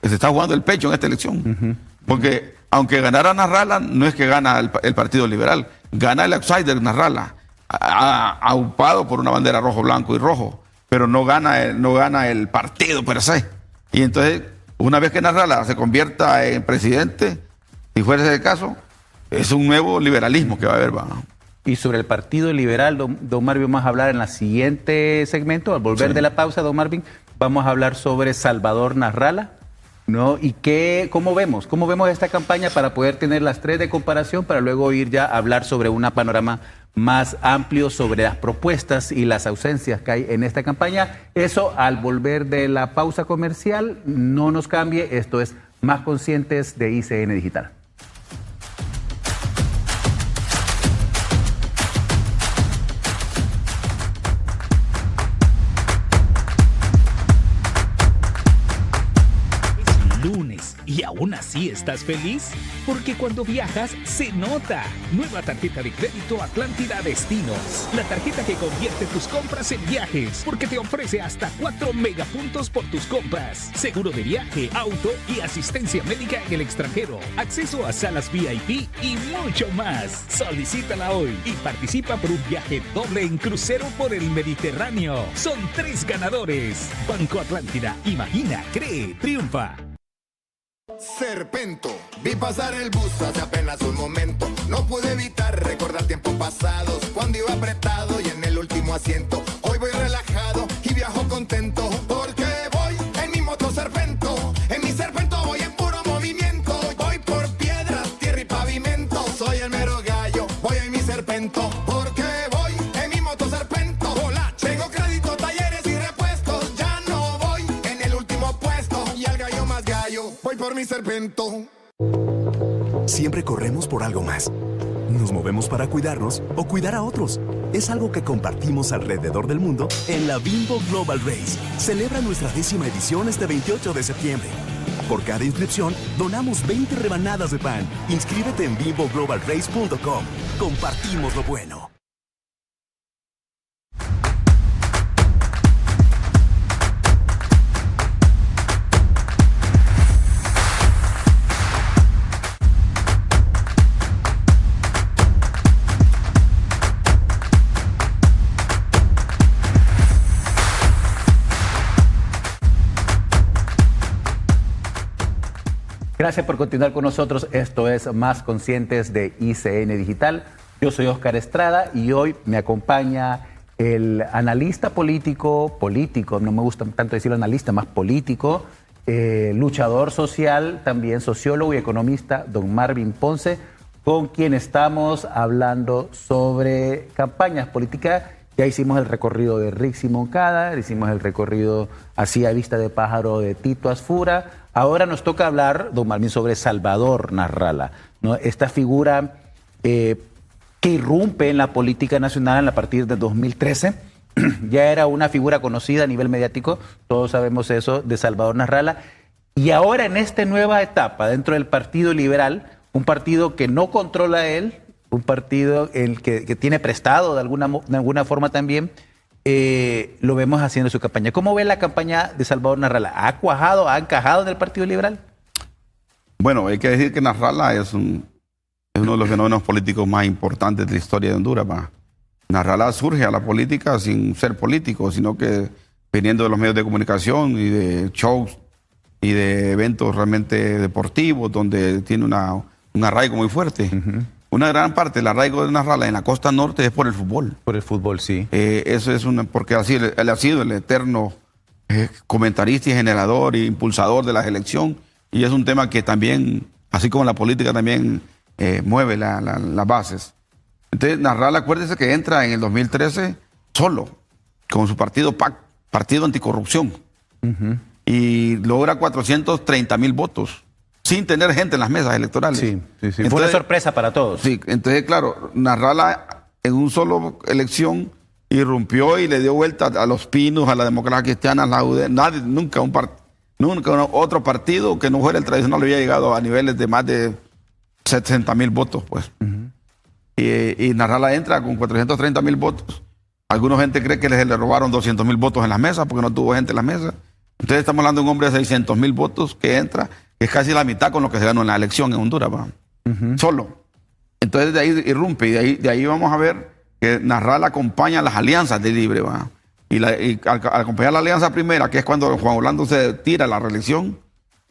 está jugando el pecho en esta elección. Porque aunque ganara Nasralla, no es que gana el Partido Liberal, gana el outsider Nasralla, aupado por una bandera rojo, blanco y rojo, pero no gana el partido per se. Y entonces, una vez que Nasralla se convierta en presidente, si fuera ese el caso, es un nuevo liberalismo que va a haber, ¿va? Y sobre el Partido Liberal, don Marvin, vamos a hablar en el siguiente segmento. Al volver de la pausa, don Marvin, vamos a hablar sobre Salvador Nasralla, ¿no? Y cómo vemos esta campaña para poder tener las tres de comparación, para luego ir ya a hablar sobre un panorama más amplio sobre las propuestas y las ausencias que hay en esta campaña. Eso al volver de la pausa comercial. No nos cambie, esto es Más Conscientes de ICN Digital. ¿Y aún así estás feliz? Porque cuando viajas, se nota. Nueva tarjeta de crédito Atlántida Destinos. La tarjeta que convierte tus compras en viajes. Porque te ofrece hasta 4 megapuntos por tus compras. Seguro de viaje, auto y asistencia médica en el extranjero. Acceso a salas VIP y mucho más. Solicítala hoy y participa por un viaje doble en crucero por el Mediterráneo. Son 3 ganadores. Banco Atlántida. Imagina, cree, triunfa. Serpento, vi pasar el bus hace apenas un momento. No pude evitar recordar tiempos pasados, cuando iba apretado y en el último asiento. Hoy voy relajado y viajo contento, porque voy en mi moto Serpento. En mi Serpento voy en puro movimiento. Voy por piedras, tierra y pavimento. Soy el mero gallo, voy en mi Serpento, porque voy en mi moto Serpento. Hola, tengo crédito, talleres y repuestos. Ya no voy en el último puesto, y al gallo más gallo, voy por mi Serpento. Siempre corremos por algo más. Nos movemos para cuidarnos o cuidar a otros. Es algo que compartimos alrededor del mundo en la Bimbo Global Race. Celebra nuestra 10ª edición este 28 de septiembre. Por cada inscripción, donamos 20 rebanadas de pan. Inscríbete en bimboglobalrace.com. Compartimos lo bueno. Gracias por continuar con nosotros. Esto es Más Conscientes de ICN Digital. Yo soy Oscar Estrada y hoy me acompaña el analista político, no me gusta tanto decirlo analista, más político, luchador social, también sociólogo y economista, don Marvin Ponce, con quien estamos hablando sobre campañas políticas. Ya hicimos el recorrido de Rixi Moncada, hicimos el recorrido así a vista de pájaro de Tito Asfura. Ahora nos toca hablar, don Marvin, sobre Salvador Nasralla, ¿no? Esta figura que irrumpe en la política nacional a partir de 2013. Ya era una figura conocida a nivel mediático, todos sabemos eso, de Salvador Nasralla. Y ahora en esta nueva etapa dentro del Partido Liberal, un partido que no controla él, un partido que tiene prestado de alguna forma también, lo vemos haciendo su campaña. ¿Cómo ve la campaña de Salvador Nasralla? ¿Ha cuajado, ha encajado en el Partido Liberal? Bueno, hay que decir que Nasralla es uno de los fenómenos políticos más importantes de la historia de Honduras. Nasralla surge a la política sin ser político, sino que viniendo de los medios de comunicación y de shows y de eventos realmente deportivos, donde tiene un arraigo muy fuerte. Una gran parte del arraigo de Nasralla en la costa norte es por el fútbol. Por el fútbol, sí. Eso es porque así él ha sido el eterno comentarista y generador e impulsador de la selección. Y es un tema que también, así como la política, también mueve las bases. Entonces, Nasralla, acuérdese que entra en el 2013 solo, con su partido PAC, Partido Anticorrupción. Y logra 430,000 votos. Sin tener gente en las mesas electorales. Sí. Fue una sorpresa para todos. Sí, entonces, claro, Nasralla en un solo elección irrumpió y le dio vuelta a los Pinos, a la Democracia Cristiana, a la UD. Nunca otro partido que no fuera el tradicional había llegado a niveles de más de 60,000 votos, pues. Y Nasrallah entra con 430,000 votos. Alguna gente cree que le robaron 200,000 votos en las mesas porque no tuvo gente en las mesas. Entonces estamos hablando de un hombre de 600,000 votos que entra, que es casi la mitad con lo que se ganó en la elección en Honduras, solo. Entonces de ahí irrumpe y de ahí vamos a ver que Nasrallah acompaña las alianzas de Libre, y al acompañar la alianza primera, que es cuando Juan Orlando se tira a la reelección.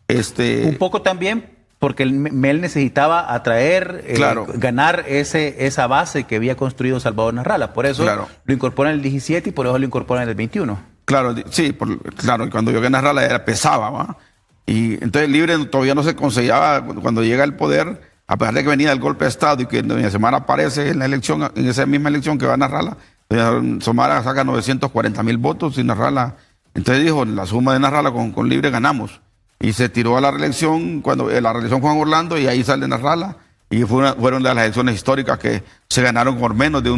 Un poco también porque Mel necesitaba atraer, ganar esa base que había construido Salvador Nasrallah. Por eso lo incorporan en el 17 y por eso lo incorporan en el 21. Claro, sí, cuando yo que Nasrallah pesaba, y entonces Libre todavía no se consellaba cuando llega al poder, a pesar de que venía el golpe de Estado y que doña Xiomara aparece en la elección, en esa misma elección que va Nasrallah, doña Xiomara saca 940,000 votos y Nasrallah, entonces dijo, la suma de Nasrallah con Libre ganamos. Y se tiró a la reelección, la reelección Juan Orlando, y ahí sale Nasrallah. Y fueron de las elecciones históricas que se ganaron por menos de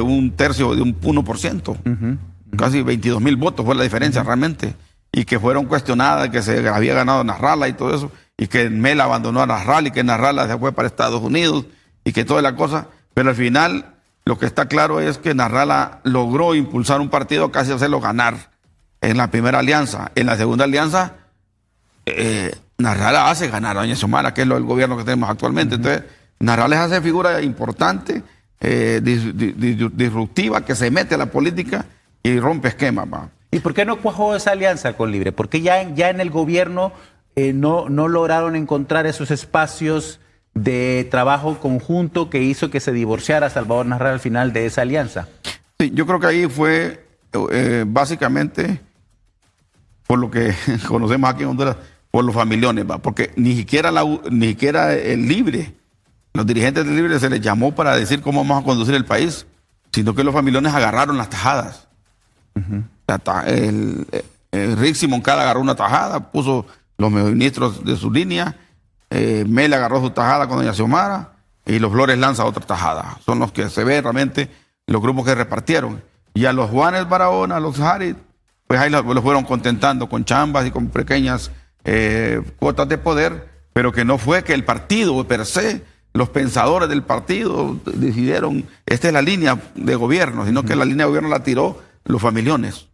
un tercio, de un 1%. Casi 22,000 votos fue la diferencia realmente. Y que fueron cuestionadas, que se había ganado Nasrallah y todo eso. Y que Mel abandonó a Nasrallah y que Nasrallah se fue para Estados Unidos y que toda la cosa. Pero al final, lo que está claro es que Nasrallah logró impulsar un partido, casi hacerlo ganar en la primera alianza. En la segunda alianza, Nasrallah hace ganar a doña Xiomara, que es el gobierno que tenemos actualmente. Entonces, Nasrallah hace figura importante, disruptiva, que se mete a la política y rompe esquemas. ¿Y por qué no cuajó esa alianza con Libre? Porque ya en el gobierno no lograron encontrar esos espacios de trabajo conjunto que hizo que se divorciara Salvador Nasrallah al final de esa alianza. Sí, yo creo que ahí fue básicamente por lo que conocemos aquí en Honduras, por los familiones, porque ni siquiera el Libre, los dirigentes del Libre se les llamó para decir cómo vamos a conducir el país, sino que los familiones agarraron las tajadas. Rixi Moncada agarró una tajada, puso los ministros de su línea, Mel agarró su tajada con doña Xiomara y los Flores Lanza otra tajada. Son los que se ven realmente los grupos que repartieron. Y a los Juanes Barahona, a los Harit, pues ahí los fueron contentando con chambas y con pequeñas cuotas de poder, pero que no fue que el partido per se, los pensadores del partido decidieron, esta es la línea de gobierno, sino que la línea de gobierno la tiró los familiones,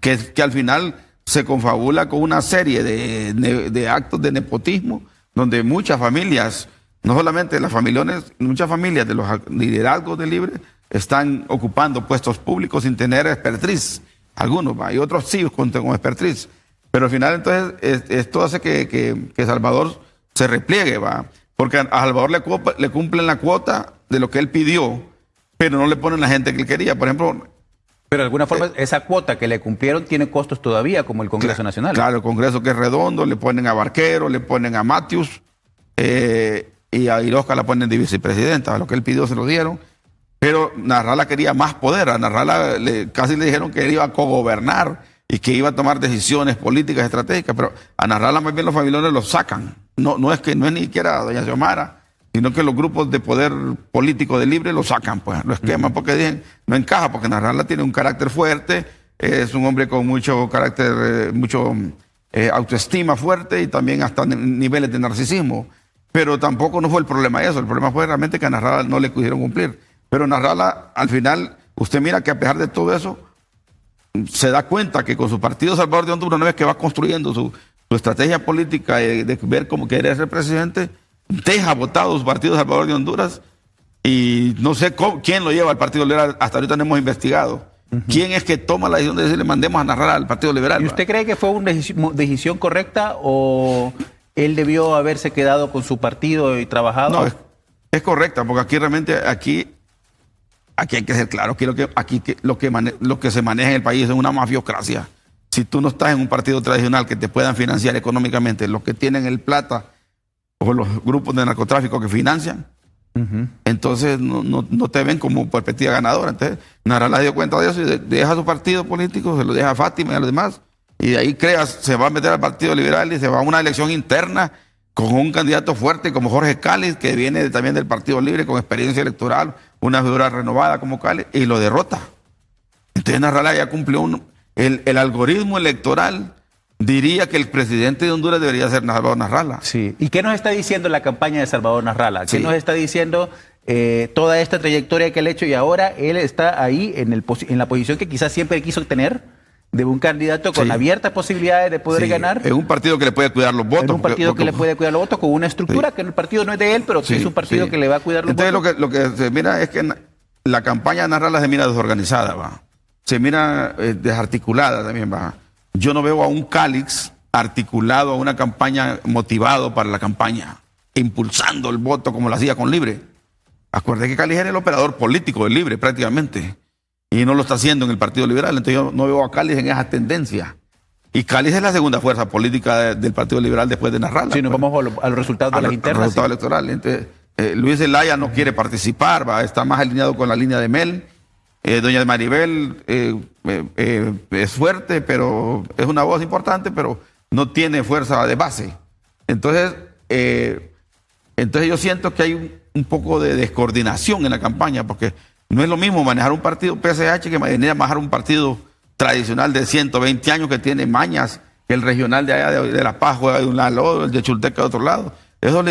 que al final se confabula con una serie de actos de nepotismo, donde muchas familias, no solamente las familiones, muchas familias de los liderazgos de Libre están ocupando puestos públicos sin tener expertriz, algunos, y otros sí con expertriz. Pero al final entonces esto hace que Salvador se repliegue, porque a Salvador le cumplen la cuota de lo que él pidió, pero no le ponen la gente que él quería. Por ejemplo... Pero de alguna forma esa cuota que le cumplieron tiene costos todavía, como el Congreso Nacional. Claro, el Congreso que es redondo, le ponen a Barquero, le ponen a Matthews, y a Irosca la ponen de vicepresidenta. Lo que él pidió se lo dieron. Pero Nasrallah quería más poder. A Nasrallah casi le dijeron que él iba a cogobernar y que iba a tomar decisiones políticas estratégicas, pero a Nasrallah más bien los familiares lo sacan. No es ni siquiera doña Xiomara, sino que los grupos de poder político de Libre lo sacan, pues, lo esqueman, porque dicen, no encaja, porque Nasrallah tiene un carácter fuerte, es un hombre con mucho carácter, autoestima fuerte y también hasta niveles de narcisismo. Pero tampoco no fue el problema eso, el problema fue realmente que a Nasrallah no le pudieron cumplir. Pero Nasrallah, al final, usted mira que a pesar de todo eso, se da cuenta que con su partido Salvador de Honduras, una vez que va construyendo su estrategia política de ver cómo quiere ser presidente, deja votado su partido Salvador de Honduras y no sé quién lo lleva al Partido Liberal, hasta ahorita no hemos investigado. ¿Quién es que toma la decisión de decirle mandemos a Nasrallah al Partido Liberal? ¿Y usted cree que fue una decisión correcta o él debió haberse quedado con su partido y trabajado? No, es correcta, porque aquí realmente, aquí hay que ser claro, que lo que se maneja en el país es una mafiocracia. Si tú no estás en un partido tradicional que te puedan financiar económicamente, los que tienen el plata o los grupos de narcotráfico que financian, entonces no te ven como perspectiva ganadora. Entonces Nasrallah dio cuenta de eso y deja su partido político, se lo deja a Fátima y a los demás, y de ahí se va a meter al Partido Liberal y se va a una elección interna con un candidato fuerte como Jorge Cáliz, que viene también del Partido Libre con experiencia electoral, una figura renovada como Cáliz, y lo derrota. Entonces Nasrallah ya cumplió el algoritmo electoral. Diría que el presidente de Honduras debería ser Salvador Nasrallah. Sí. ¿Y qué nos está diciendo la campaña de Salvador Nasrallah? ¿Qué nos está diciendo toda esta trayectoria que él ha hecho y ahora él está ahí en la posición que quizás siempre quiso tener, de un candidato con abiertas posibilidades de poder ganar? Es un partido que le puede cuidar los votos. Es un partido que le puede cuidar los votos con una estructura que el partido no es de él, pero que es un partido que le va a cuidar los votos. Entonces lo que se mira es que la campaña de Nasrallah se mira desorganizada, va. Se mira desarticulada también, va. Yo no veo a un Cáliz articulado a una campaña, motivado para la campaña, impulsando el voto como lo hacía con Libre. Acuérdate que Cáliz era el operador político del Libre prácticamente, y no lo está haciendo en el Partido Liberal. Entonces yo no veo a Cáliz en esa tendencia. Y Cáliz es la segunda fuerza política del Partido Liberal después de Nasrallah. Si nos vamos a los resultados de las internas. Los resultados electorales. Entonces, Luis Zelaya no quiere participar, va, está más alineado con la línea de Mel. Doña Maribel es fuerte, pero es una voz importante, pero no tiene fuerza de base. Entonces yo siento que hay un poco de descoordinación en la campaña, porque no es lo mismo manejar un partido PSH que manejar un partido tradicional de 120 años que tiene mañas, que el regional de allá de La Paz juega de un lado, el de Chulteca de otro lado. Esos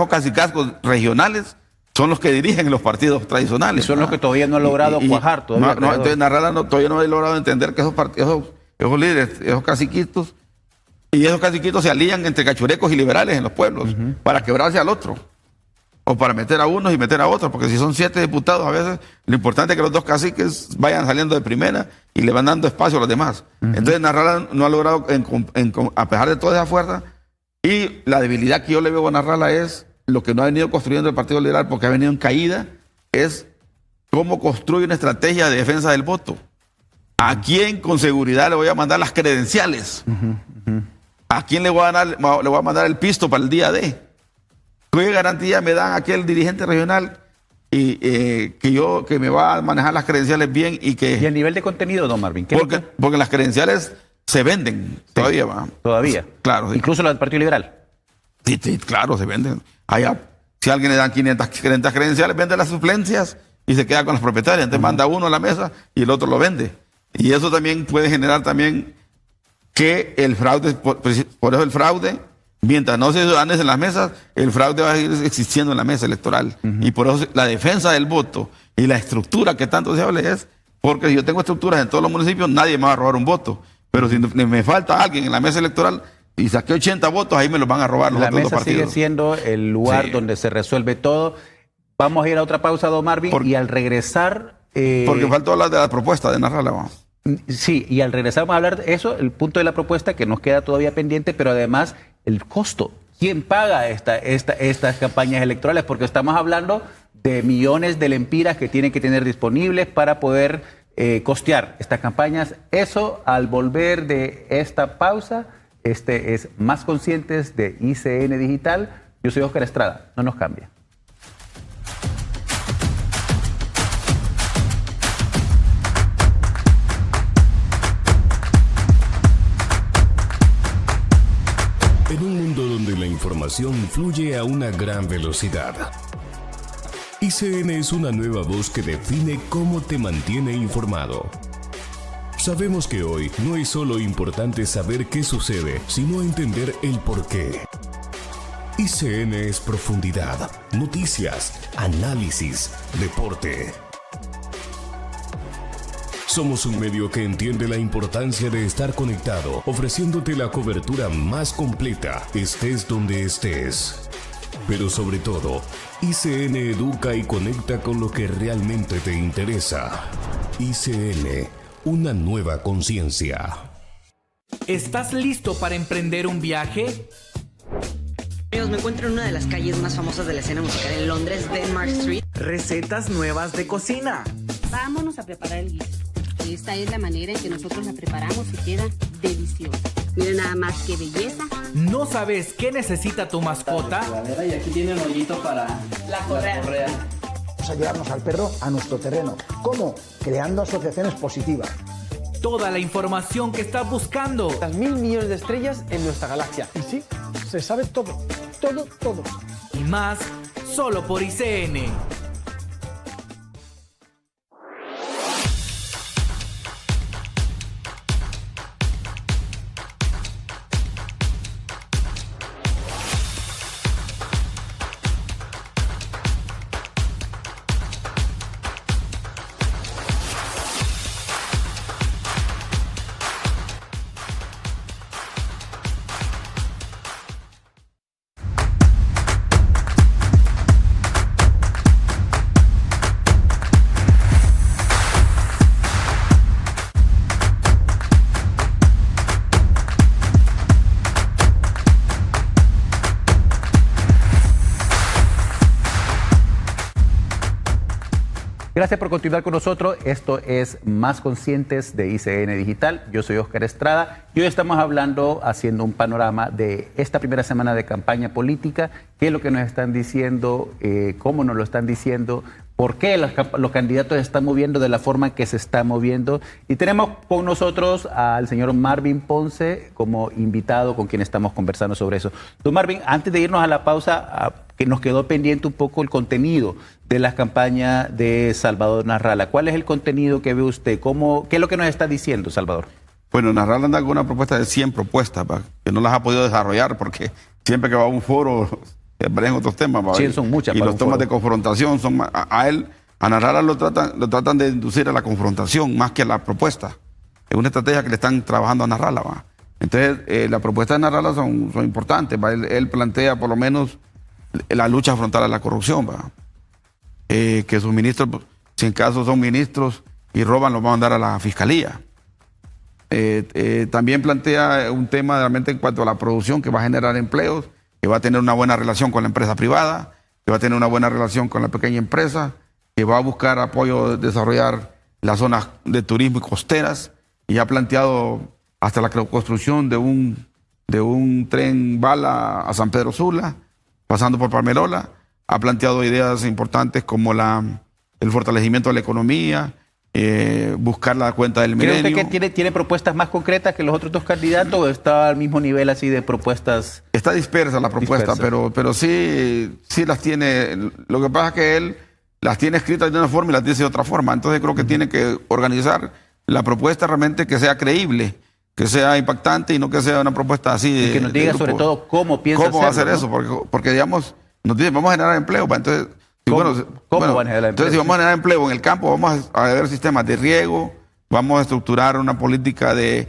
cacicazgos regionales son los que dirigen los partidos tradicionales. Y son los que todavía no han logrado cuajar. Entonces Nasrallah todavía no ha logrado entender que esos líderes, esos caciquitos, y esos caciquitos se alían entre cachurecos y liberales en los pueblos para quebrarse al otro. O para meter a unos y meter a otros, porque si son 7 diputados, a veces lo importante es que los 2 caciques vayan saliendo de primera y le van dando espacio a los demás. Entonces Nasrallah no ha logrado, a pesar de toda esa fuerza, y la debilidad que yo le veo a Nasrallah es lo que no ha venido construyendo el Partido Liberal, porque ha venido en caída, es cómo construye una estrategia de defensa del voto. ¿A quién con seguridad le voy a mandar las credenciales? ¿A quién le voy a mandar el pisto para el día D? ¿Qué garantía me dan aquel dirigente regional y que me va a manejar las credenciales bien y que... ¿Y el nivel de contenido, don Marvin? Porque las credenciales se venden todavía, va. Todavía. Claro. Incluso las del Partido Liberal. Sí, claro, se venden. Si a alguien le dan 500 credenciales, vende las suplencias y se queda con las propietarias. Entonces manda uno a la mesa y el otro lo vende. Y eso también puede generar también que el fraude, por eso el fraude, mientras no se dan en las mesas, el fraude va a seguir existiendo en la mesa electoral. Y por eso la defensa del voto y la estructura que tanto se habla es, porque si yo tengo estructuras en todos los municipios, nadie me va a robar un voto. Pero si me falta alguien en la mesa electoral y saqué 80 votos, ahí me los van a robar los otros dos partidos. La mesa sigue siendo el lugar donde se resuelve todo. Vamos a ir a otra pausa, don Marvin, y al regresar... porque faltó hablar de la propuesta de Nasrallah, vamos. Sí, y al regresar vamos a hablar de eso, el punto de la propuesta que nos queda todavía pendiente, pero además el costo. ¿Quién paga estas campañas electorales? Porque estamos hablando de millones de lempiras que tienen que tener disponibles para poder costear estas campañas. Eso, al volver de esta pausa, es Más Conscientes de ICN Digital. Yo soy Óscar Estrada, no nos cambia. En un mundo donde la información fluye a una gran velocidad, ICN es una nueva voz que define cómo te mantiene informado. Sabemos que hoy no es solo importante saber qué sucede, sino entender el porqué. ICN es profundidad, noticias, análisis, deporte. Somos un medio que entiende la importancia de estar conectado, ofreciéndote la cobertura más completa, estés donde estés. Pero sobre todo, ICN educa y conecta con lo que realmente te interesa. ICN, una nueva conciencia. ¿Estás listo para emprender un viaje? Amigos, me encuentro en una de las calles más famosas de la escena musical en Londres, Denmark Street. Recetas nuevas de cocina. Vámonos a preparar el guiso. Esta es la manera en que nosotros la preparamos y queda deliciosa. Miren nada más qué belleza. ¿No sabes qué necesita tu mascota? Y aquí tiene un hoyito para la correa. Vamos a llevarnos al perro a nuestro terreno. ¿Cómo? Creando asociaciones positivas. Toda la información que estás buscando. Las 1000 millones de estrellas en nuestra galaxia. Y sí, se sabe todo. todo. Y más, solo por ICN. Gracias por continuar con nosotros. Esto es Más Conscientes de ICN Digital. Yo soy Oscar Estrada y hoy estamos haciendo un panorama de esta primera semana de campaña política, qué es lo que nos están diciendo, cómo nos lo están diciendo, por qué los candidatos se están moviendo de la forma que se están moviendo. Y tenemos con nosotros al señor Marvin Ponce como invitado con quien estamos conversando sobre eso. Don Marvin, antes de irnos a la pausa, que nos quedó pendiente un poco el contenido de las campañas de Salvador Narrala. ¿Cuál es el contenido que ve usted? ¿Qué es lo que nos está diciendo, Salvador? Bueno, Narrala anda con una propuesta de 100 propuestas, que no las ha podido desarrollar porque siempre que va a un foro aparecen otros temas. 100 son muchas. Y los temas de confrontación son a Narrala lo tratan de inducir a la confrontación más que a la propuesta. Es una estrategia que le están trabajando a Narrala. Entonces, las propuestas de Narrala son importantes. Él plantea por lo menos la lucha frontal a la corrupción, que sus ministros, si en caso son ministros y roban, los va a mandar a la fiscalía. También plantea un tema realmente en cuanto a la producción, que va a generar empleos, que va a tener una buena relación con la empresa privada, que va a tener una buena relación con la pequeña empresa, que va a buscar apoyo de desarrollar las zonas de turismo y costeras, y ha planteado hasta la construcción de un tren bala a San Pedro Sula, pasando por Palmerola. Ha planteado ideas importantes como el fortalecimiento de la economía, buscar la cuenta del milenio. ¿Cree usted que tiene propuestas más concretas que los otros dos candidatos o está al mismo nivel así de propuestas? Está dispersa la propuesta, pero sí las tiene. Lo que pasa es que él las tiene escritas de una forma y las dice de otra forma. Entonces creo que tiene que organizar la propuesta realmente que sea creíble, que sea impactante y no que sea una propuesta así. Y que nos diga sobre todo cómo piensa hacerlo. ¿Cómo va a hacer eso? Porque digamos, nos dicen, vamos a generar empleo. Entonces, ¿Cómo van a generar empleo? Entonces, si vamos a generar empleo en el campo, vamos a ver sistemas de riego, vamos a estructurar una política de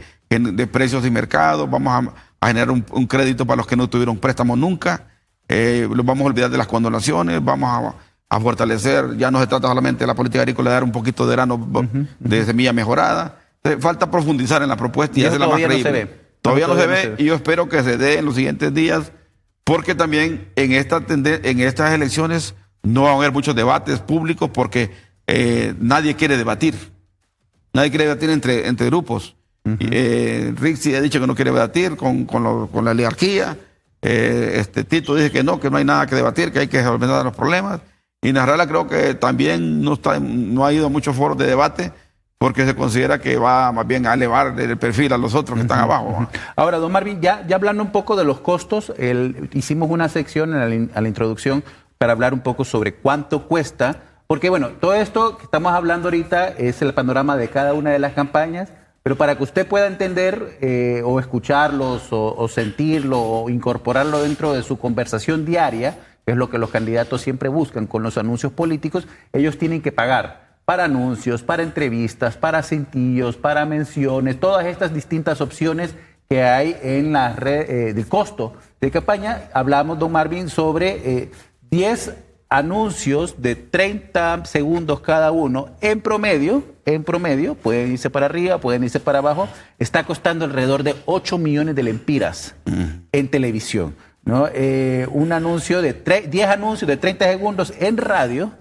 precios y mercados, vamos a generar un crédito para los que no tuvieron préstamos nunca, los vamos a olvidar de las condonaciones, vamos a fortalecer, ya no se trata solamente de la política agrícola, de dar un poquito de grano de semilla mejorada. Falta profundizar en la propuesta y hacerla más creíble. Todavía no se ve y yo espero que se dé en los siguientes días, porque también en estas elecciones no van a haber muchos debates públicos porque nadie quiere debatir. Nadie quiere debatir entre grupos. Rixi ha dicho que no quiere debatir con la oligarquía. Tito dice que no hay nada que debatir, que hay que solventar los problemas. Y Narrala creo que también no ha ido a muchos foros de debate porque se considera que va más bien a elevar el perfil a los otros que están abajo. Ahora, don Marvin, ya hablando un poco de los costos, hicimos una sección a la introducción para hablar un poco sobre cuánto cuesta, porque bueno, todo esto que estamos hablando ahorita es el panorama de cada una de las campañas, pero para que usted pueda entender o escucharlos o sentirlo o incorporarlo dentro de su conversación diaria, que es lo que los candidatos siempre buscan con los anuncios políticos, ellos tienen que pagar para anuncios, para entrevistas, para cintillos, para menciones, todas estas distintas opciones que hay en la red del costo de campaña. Hablamos, don Marvin, sobre 10 anuncios de 30 segundos cada uno. En promedio, pueden irse para arriba, pueden irse para abajo, está costando alrededor de 8 millones de lempiras en televisión, ¿no? Un anuncio de 10 anuncios de 30 segundos en radio,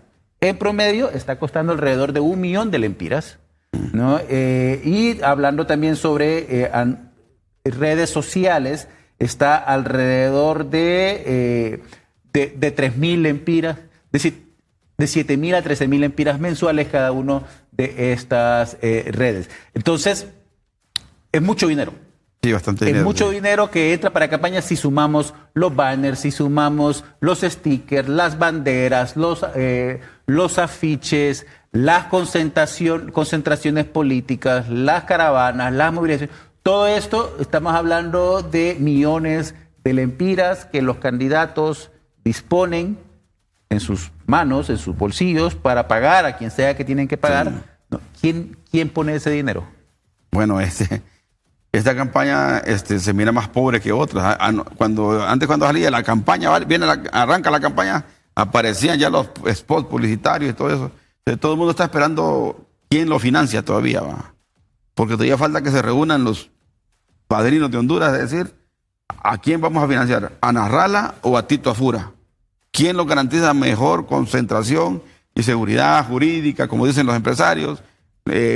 en promedio, está costando alrededor de 1 millón de lempiras, ¿no? Y hablando también sobre redes sociales, está alrededor de 3.000 lempiras, de 7.000 a 13.000 lempiras mensuales cada uno de estas redes. Entonces, es mucho dinero. Sí, bastante Es dinero. mucho dinero que entra para campañas si sumamos los banners, si sumamos los stickers, las banderas, los afiches, las concentraciones políticas, las caravanas, las movilizaciones. Todo esto, estamos hablando de millones de lempiras que los candidatos disponen en sus manos, en sus bolsillos, para pagar a quien sea que tienen que pagar. Sí. No, ¿quién pone ese dinero? Bueno, esta campaña se mira más pobre que otras. Cuando salía la campaña, arranca la campaña, aparecían ya los spots publicitarios y todo eso. Entonces, todo el mundo está esperando quién lo financia todavía, ¿va? Porque todavía falta que se reúnan los padrinos de Honduras, es decir, ¿a quién vamos a financiar? ¿A Nasrallah o a Tito Afura? ¿Quién lo garantiza mejor concentración y seguridad jurídica, como dicen los empresarios,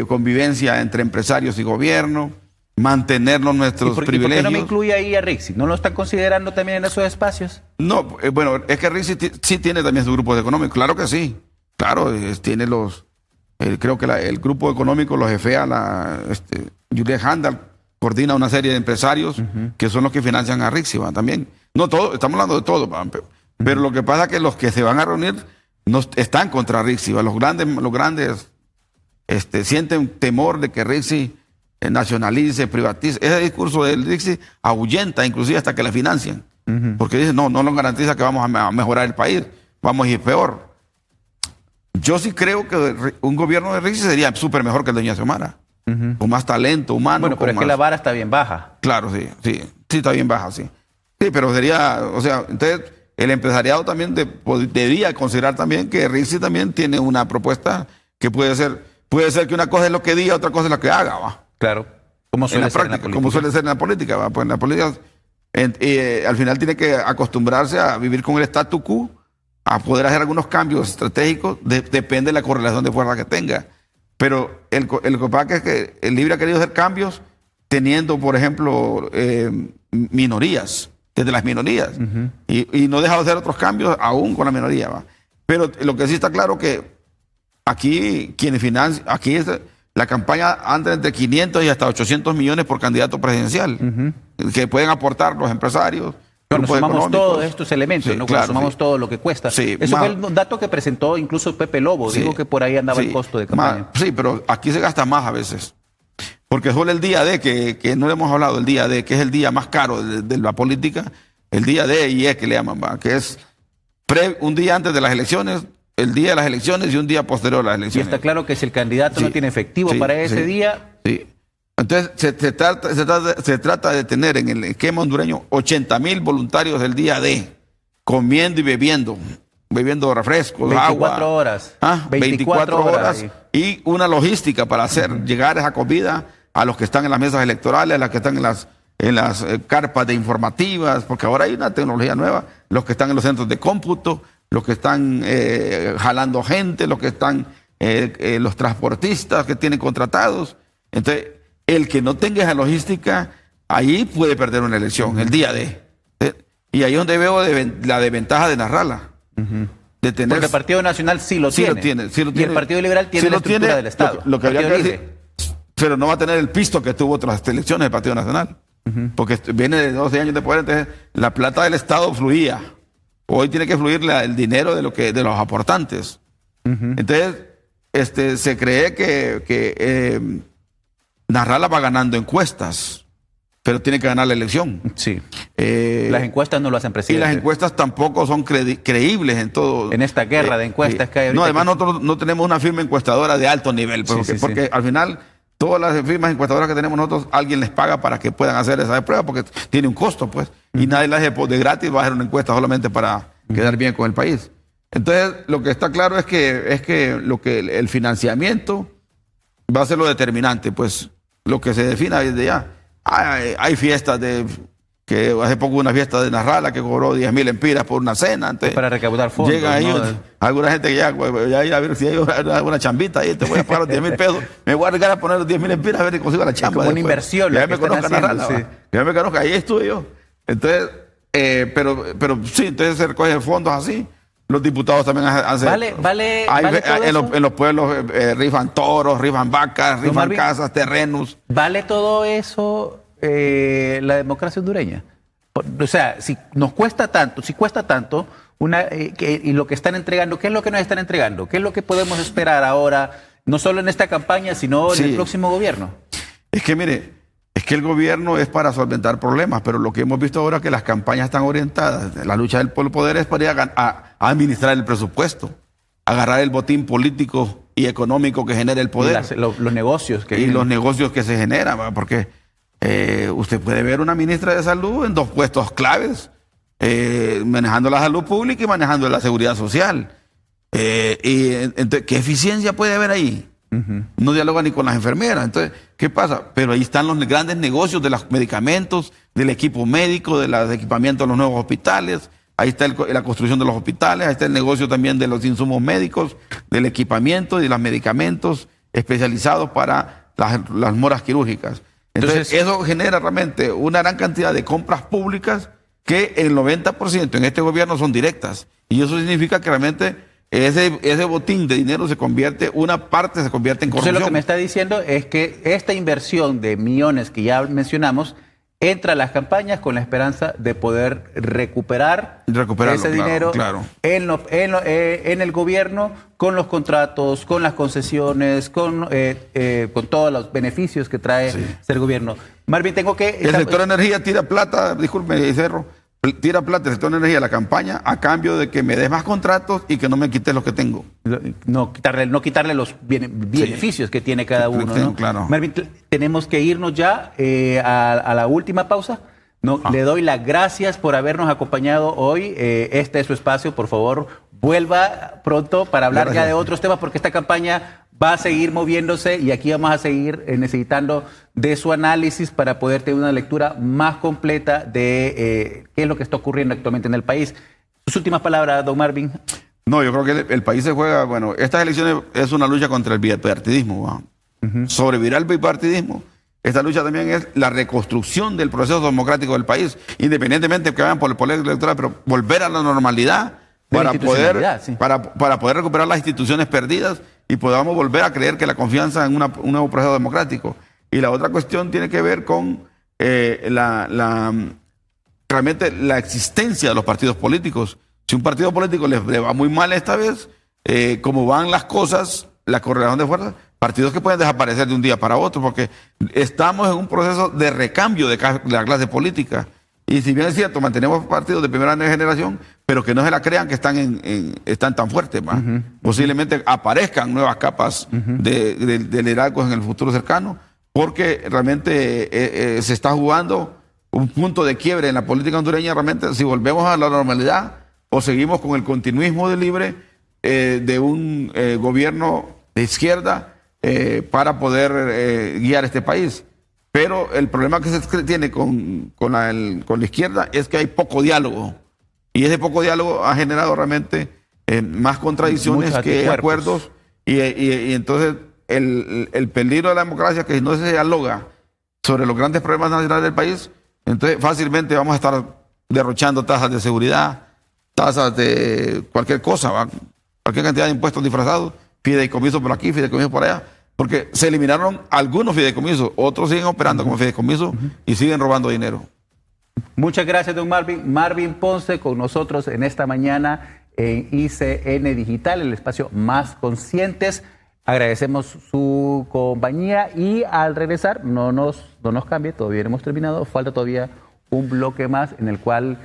convivencia entre empresarios y gobierno, mantenernos nuestros privilegios? ¿Y por qué no me incluye ahí a Rixi? ¿No lo están considerando también en esos espacios? No, bueno, es que Rixi sí tiene también sus grupos económicos, claro que sí. Claro, tiene creo que el grupo económico lo jefea Juliet Handal, coordina una serie de empresarios que son los que financian a Rixi, ¿va? También. No todo, estamos hablando de todo, ¿va? Pero lo que pasa es que los que se van a reunir no están contra Rixi, ¿va? Los grandes sienten temor de que Rixi nacionalice, privatice. Ese discurso del Rixi ahuyenta inclusive hasta que la financian. Porque dicen, no nos garantiza que vamos a mejorar el país, vamos a ir peor. Yo sí creo que un gobierno de Rixi sería súper mejor que el de Doña Xiomara, con más talento humano. Bueno, pero es que la vara está bien baja. Claro, sí, está bien baja, sí. Sí, pero sería, entonces el empresariado también debería considerar también que Rixi también tiene una propuesta que puede ser que una cosa es lo que diga, otra cosa es lo que haga, ¿va? Claro, como suele ser en la política. Como suele ser en la política, ¿va? Pues en la política al final tiene que acostumbrarse a vivir con el statu quo, a poder hacer algunos cambios estratégicos, depende de la correlación de fuerza que tenga. Pero el que pasa es que el Libre ha querido hacer cambios teniendo, por ejemplo, minorías, desde las minorías, y no deja de hacer otros cambios aún con la minoría, ¿va? Pero lo que sí está claro que aquí quienes financian, la campaña anda entre 500 y hasta 800 millones por candidato presidencial, que pueden aportar los empresarios. Cuando sumamos todos estos elementos, sí, ¿no? Claro, Cuando sumamos todo lo que cuesta. Sí, eso fue el dato que presentó incluso Pepe Lobo. Sí, dijo que por ahí andaba el costo de campaña. Sí, pero aquí se gasta más a veces. Porque solo el día D, que no le hemos hablado, el día D, que es el día más caro de la política, el día D y E que le llaman, ¿va? Que es un día antes de las elecciones, el día de las elecciones y un día posterior a las elecciones. Y está claro que si el candidato no tiene efectivo para ese día... Sí. Entonces, se trata de tener en el esquema hondureño 80,000 voluntarios el día D, comiendo y bebiendo refrescos, 24 agua. horas. 24 horas. Y una logística para hacer llegar esa comida a los que están en las mesas electorales, a los que están en las carpas de informativas, porque ahora hay una tecnología nueva, los que están en los centros de cómputo, los que están jalando gente, los que están los transportistas que tienen contratados. Entonces, el que no tenga esa logística, ahí puede perder una elección, el día D. Y ahí es donde veo la desventaja de Nasrallah. De tener, porque el Partido Nacional sí lo tiene. Y el Partido Liberal tiene la estructura del Estado. Lo que habría que decir, pero no va a tener el pisto que tuvo otras elecciones del Partido Nacional. Porque viene de 12 años de poder, entonces la plata del Estado fluía. Hoy tiene que fluir el dinero de los aportantes. Entonces, se cree que Nasrallah va ganando encuestas, pero tiene que ganar la elección. Sí. Las encuestas no lo hacen presidente. Y las encuestas tampoco son creíbles en todo. En esta guerra de encuestas que hay ahorita. No, además nosotros no tenemos una firma encuestadora de alto nivel, porque al final todas las firmas encuestadoras que tenemos nosotros, alguien les paga para que puedan hacer esa prueba, porque tiene un costo, pues. Y nadie las hace de gratis, va a hacer una encuesta solamente para quedar bien con el país. Entonces, lo que está claro es que el financiamiento va a ser lo determinante, pues. Lo que se defina desde ya. Hay fiestas que hace poco una fiesta de Nasrallah que cobró 10,000 lempiras por una cena. Entonces, para recaudar fondos. Llega ahí, alguna gente que ya a ver si hay una chambita ahí, te voy a pagar los 10,000 pesos. Me voy a arriesgar a poner los 10,000 lempiras a ver si consigo la chamba. Es como una inversión. Ya me conozco a Nasrallah. Ya me conozco, ahí estuve yo. Entonces, pero sí, entonces se recogen fondos así. Los diputados también hacen. En los pueblos rifan toros, rifan vacas, rifan casas, terrenos. ¿Vale todo eso la democracia hondureña. O sea, si cuesta tanto, y lo que están entregando, ¿qué es lo que nos están entregando? ¿Qué es lo que podemos esperar ahora, no solo en esta campaña, sino en el próximo gobierno? Es que mire, es que el gobierno es para solventar problemas, pero lo que hemos visto ahora es que las campañas están orientadas. La lucha del poder es para ir a administrar el presupuesto, agarrar el botín político y económico que genera el poder. Y los negocios que los negocios que se generan, ¿va? Porque usted puede ver una ministra de salud en 2 puestos claves, manejando la salud pública y manejando la seguridad social. Entonces, ¿qué eficiencia puede haber ahí? No dialoga ni con las enfermeras. Entonces, ¿qué pasa? Pero ahí están los grandes negocios de los medicamentos, del equipo médico, de los equipamientos de los nuevos hospitales. Ahí está la construcción de los hospitales, ahí está el negocio también de los insumos médicos, del equipamiento y de los medicamentos especializados para las moras quirúrgicas. Entonces, eso genera realmente una gran cantidad de compras públicas que el 90% en este gobierno son directas. Y eso significa que realmente ese botín de dinero una parte se convierte en corrupción. Entonces lo que me está diciendo es que esta inversión de millones que ya mencionamos entra a las campañas con la esperanza de poder recuperar ese dinero en el gobierno, con los contratos, con las concesiones, con todos los beneficios que trae ser gobierno. Marvin, El sector de energía tira plata, disculpe, Cerro, tira plata el sector de energía a la campaña a cambio de que me des más contratos y que no me quites los que tengo. No quitarle los beneficios que tiene cada uno, ¿no? Claro. Marvin, tenemos que irnos ya a la última pausa. Le doy las gracias por habernos acompañado hoy. Este es su espacio, por favor, vuelva pronto para hablar ya de otros temas, porque esta campaña va a seguir moviéndose y aquí vamos a seguir necesitando de su análisis para poder tener una lectura más completa de qué es lo que está ocurriendo actualmente en el país. Sus últimas palabras, don Marvin. No, yo creo que el país se juega, estas elecciones es una lucha contra el bipartidismo. Sobrevivirá el bipartidismo. Esta lucha también es la reconstrucción del proceso democrático del país, independientemente de que vayan por el poder electoral, pero volver a la normalidad para poder recuperar las instituciones perdidas y podamos volver a creer que la confianza en un nuevo proceso democrático. Y la otra cuestión tiene que ver con realmente la existencia de los partidos políticos. Si un partido político le va muy mal esta vez, como van las cosas, la correlación de fuerzas, partidos que pueden desaparecer de un día para otro, porque estamos en un proceso de recambio de la clase política. Y si bien es cierto, mantenemos partidos de primera generación, pero que no se la crean que están tan fuertes. Posiblemente aparezcan nuevas capas de liderazgos en el futuro cercano, porque realmente se está jugando un punto de quiebre en la política hondureña. Realmente, si volvemos a la normalidad o seguimos con el continuismo de libre de un gobierno de izquierda para poder guiar este país. Pero el problema que se tiene con la izquierda es que hay poco diálogo. Y ese poco diálogo ha generado realmente más contradicciones que acuerdos. Y entonces el peligro de la democracia es que si no se dialoga sobre los grandes problemas nacionales del país, entonces fácilmente vamos a estar derrochando tasas de seguridad, tasas de cualquier cosa, cualquier cantidad de impuestos disfrazados, fideicomisos por aquí, fideicomisos por allá. Porque se eliminaron algunos fideicomisos, otros siguen operando como fideicomisos y siguen robando dinero. Muchas gracias, don Marvin. Marvin Ponce con nosotros en esta mañana en ICN Digital, el espacio Más Conscientes. Agradecemos su compañía y al regresar, no nos cambie, todavía no hemos terminado, falta todavía un bloque más en el cual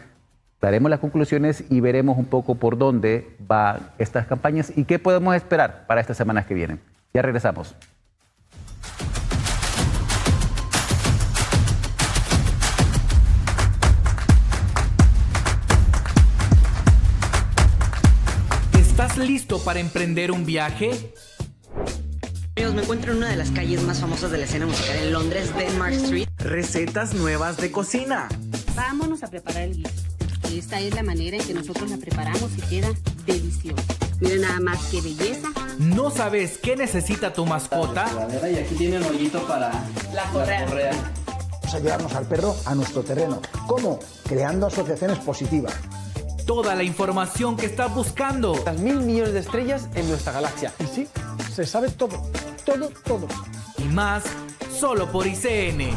daremos las conclusiones y veremos un poco por dónde van estas campañas y qué podemos esperar para estas semanas que vienen. Ya regresamos. ¿Estás listo para emprender un viaje? Amigos, me encuentro en una de las calles más famosas de la escena musical en Londres, Denmark Street. Recetas nuevas de cocina. Vámonos a preparar el guiso. Esta es la manera en que nosotros la preparamos y queda deliciosa. Miren nada más qué belleza. ¿No sabes qué necesita tu mascota? Y aquí tiene un hoyito para la correa. Vamos a llevarnos al perro a nuestro terreno. ¿Cómo? Creando asociaciones positivas. Toda la información que estás buscando. 1.000 millones de estrellas en nuestra galaxia. Y sí, se sabe todo. Todo, todo. Y más, solo por ICN.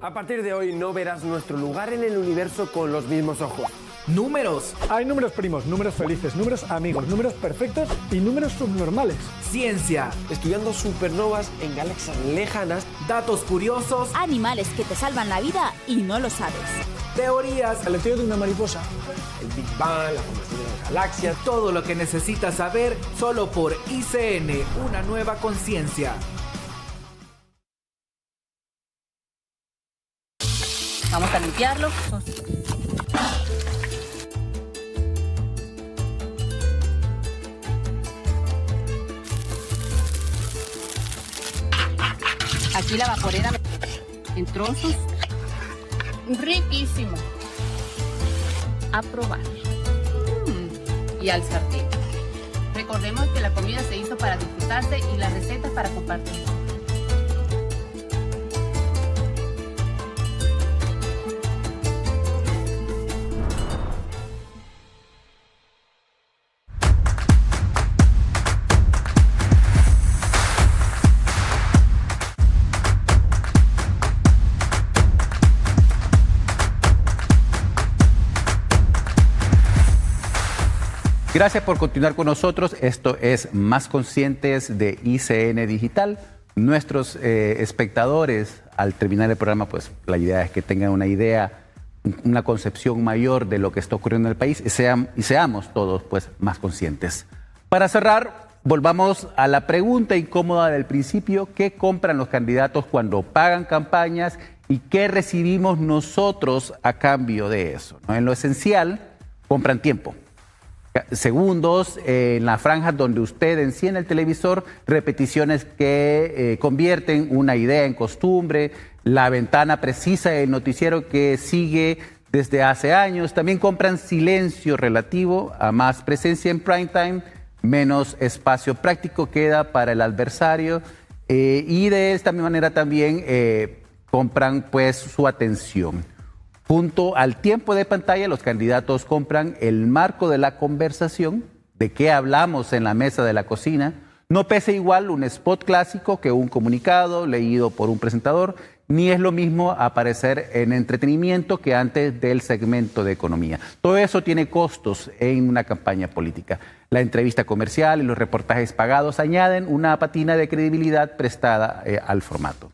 A partir de hoy no verás nuestro lugar en el universo con los mismos ojos. Números. Hay números primos, números felices, números amigos, números perfectos y números subnormales. Ciencia. Estudiando supernovas en galaxias lejanas. Datos curiosos. Animales que te salvan la vida y no lo sabes. Teorías. El aleteo de una mariposa. El Big Bang, la formación de las galaxias. Todo lo que necesitas saber solo por ICN, una nueva conciencia. Vamos a limpiarlo. Aquí la vaporera en trozos. Riquísimo. A probar. Y al sartén. Recordemos que la comida se hizo para disfrutarse y la receta para compartir. Gracias por continuar con nosotros. Esto es Más Conscientes de ICN Digital. Nuestros espectadores, al terminar el programa, pues la idea es que tengan una idea, una concepción mayor de lo que está ocurriendo en el país y seamos todos pues más conscientes. Para cerrar, volvamos a la pregunta incómoda del principio: ¿qué compran los candidatos cuando pagan campañas y qué recibimos nosotros a cambio de eso? ¿No? En lo esencial, compran tiempo. Segundos en las franjas donde usted enciende el televisor, repeticiones que convierten una idea en costumbre, la ventana precisa del noticiero que sigue desde hace años. También compran silencio relativo a más presencia en prime time, menos espacio práctico queda para el adversario y de esta manera también compran pues su atención. Junto al tiempo de pantalla, los candidatos compran el marco de la conversación, de qué hablamos en la mesa de la cocina. No pesa igual un spot clásico que un comunicado leído por un presentador, ni es lo mismo aparecer en entretenimiento que antes del segmento de economía. Todo eso tiene costos en una campaña política. La entrevista comercial y los reportajes pagados añaden una patina de credibilidad prestada al formato.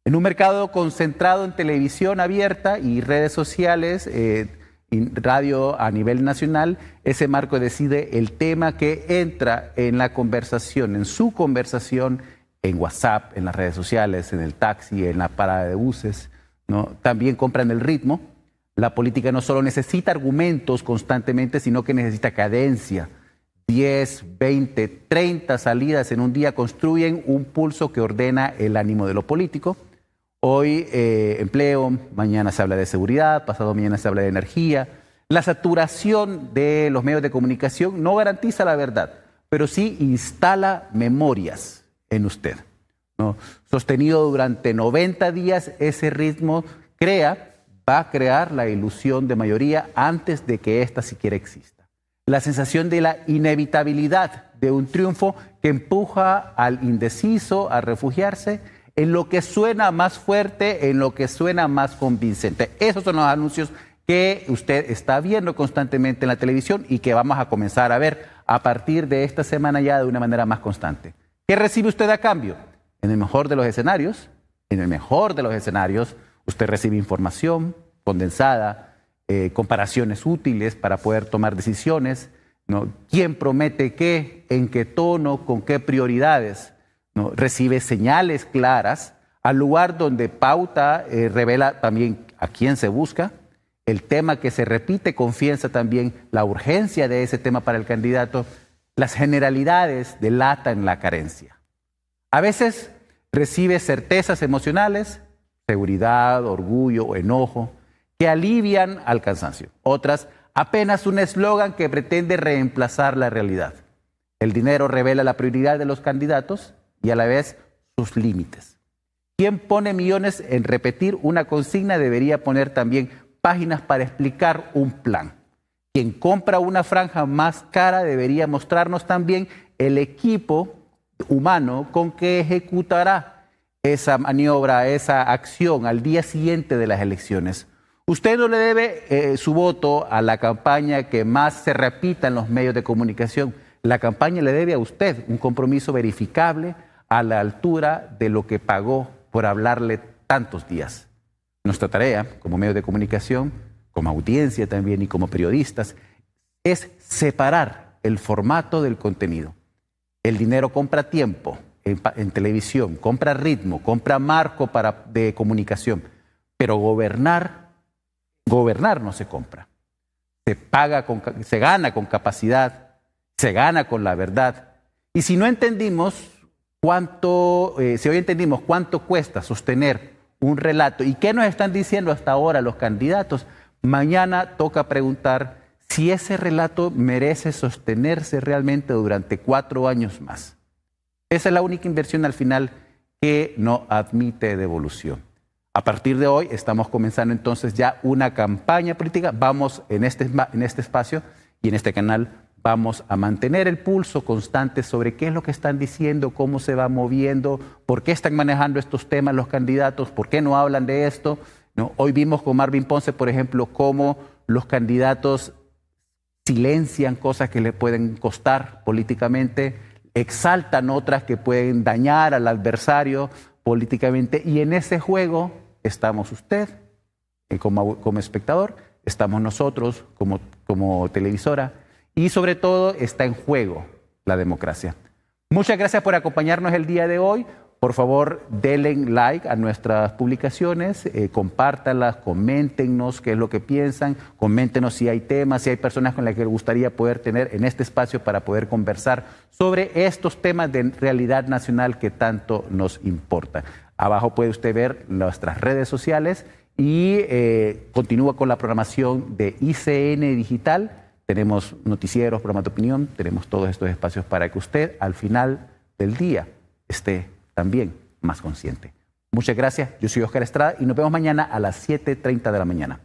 En un mercado concentrado en televisión abierta y redes sociales, y radio a nivel nacional, ese marco decide el tema que entra en la conversación, en su conversación, en WhatsApp, en las redes sociales, en el taxi, en la parada de buses, ¿no? También compran el ritmo. La política no solo necesita argumentos constantemente, sino que necesita cadencia. 10, 20, 30 salidas en un día construyen un pulso que ordena el ánimo de lo político. Hoy empleo, mañana se habla de seguridad, pasado mañana se habla de energía. La saturación de los medios de comunicación no garantiza la verdad, pero sí instala memorias en usted, ¿no? Sostenido durante 90 días, ese ritmo va a crear la ilusión de mayoría antes de que ésta siquiera exista. La sensación de la inevitabilidad de un triunfo que empuja al indeciso a refugiarse en lo que suena más fuerte, en lo que suena más convincente. Esos son los anuncios que usted está viendo constantemente en la televisión y que vamos a comenzar a ver a partir de esta semana ya de una manera más constante. ¿Qué recibe usted a cambio? En el mejor de los escenarios, usted recibe información condensada, comparaciones útiles para poder tomar decisiones, ¿no? ¿Quién promete qué? ¿En qué tono? ¿Con qué prioridades? ¿No? Recibe señales claras al lugar donde pauta, revela también a quién se busca, el tema que se repite confianza también, la urgencia de ese tema para el candidato, las generalidades delatan la carencia. A veces recibe certezas emocionales, seguridad, orgullo, enojo, que alivian al cansancio. Otras, apenas un eslogan que pretende reemplazar la realidad. El dinero revela la prioridad de los candidatos y a la vez sus límites. Quien pone millones en repetir una consigna debería poner también páginas para explicar un plan. Quien compra una franja más cara debería mostrarnos también el equipo humano con que ejecutará esa maniobra, esa acción al día siguiente de las elecciones. Usted no le debe su voto a la campaña que más se repita en los medios de comunicación. La campaña le debe a usted un compromiso verificable a la altura de lo que pagó por hablarle tantos días. Nuestra tarea como medios de comunicación, como audiencia también y como periodistas, es separar el formato del contenido. El dinero compra tiempo en televisión, compra ritmo, compra marco de comunicación, pero gobernar no se compra. Se gana con capacidad, se gana con la verdad. Y si no entendimos si hoy entendimos cuánto cuesta sostener un relato y qué nos están diciendo hasta ahora los candidatos, mañana toca preguntar si ese relato merece sostenerse realmente durante 4 años más. Esa es la única inversión al final que no admite devolución. A partir de hoy estamos comenzando entonces ya una campaña política. Vamos en este espacio y en este canal vamos a mantener el pulso constante sobre qué es lo que están diciendo, cómo se va moviendo, por qué están manejando estos temas los candidatos, por qué no hablan de esto, ¿no? Hoy vimos con Marvin Ponce, por ejemplo, cómo los candidatos silencian cosas que le pueden costar políticamente, exaltan otras que pueden dañar al adversario políticamente, y en ese juego estamos usted como espectador, estamos nosotros como televisora, y sobre todo está en juego la democracia. Muchas gracias por acompañarnos el día de hoy. Por favor, denle like a nuestras publicaciones, compártanlas, coméntenos qué es lo que piensan, coméntenos si hay temas, si hay personas con las que les gustaría poder tener en este espacio para poder conversar sobre estos temas de realidad nacional que tanto nos importan. Abajo puede usted ver nuestras redes sociales y continúa con la programación de ICN Digital. Tenemos noticieros, programas de opinión, tenemos todos estos espacios para que usted al final del día esté también más consciente. Muchas gracias, yo soy Oscar Estrada y nos vemos mañana a las 7:30 de la mañana.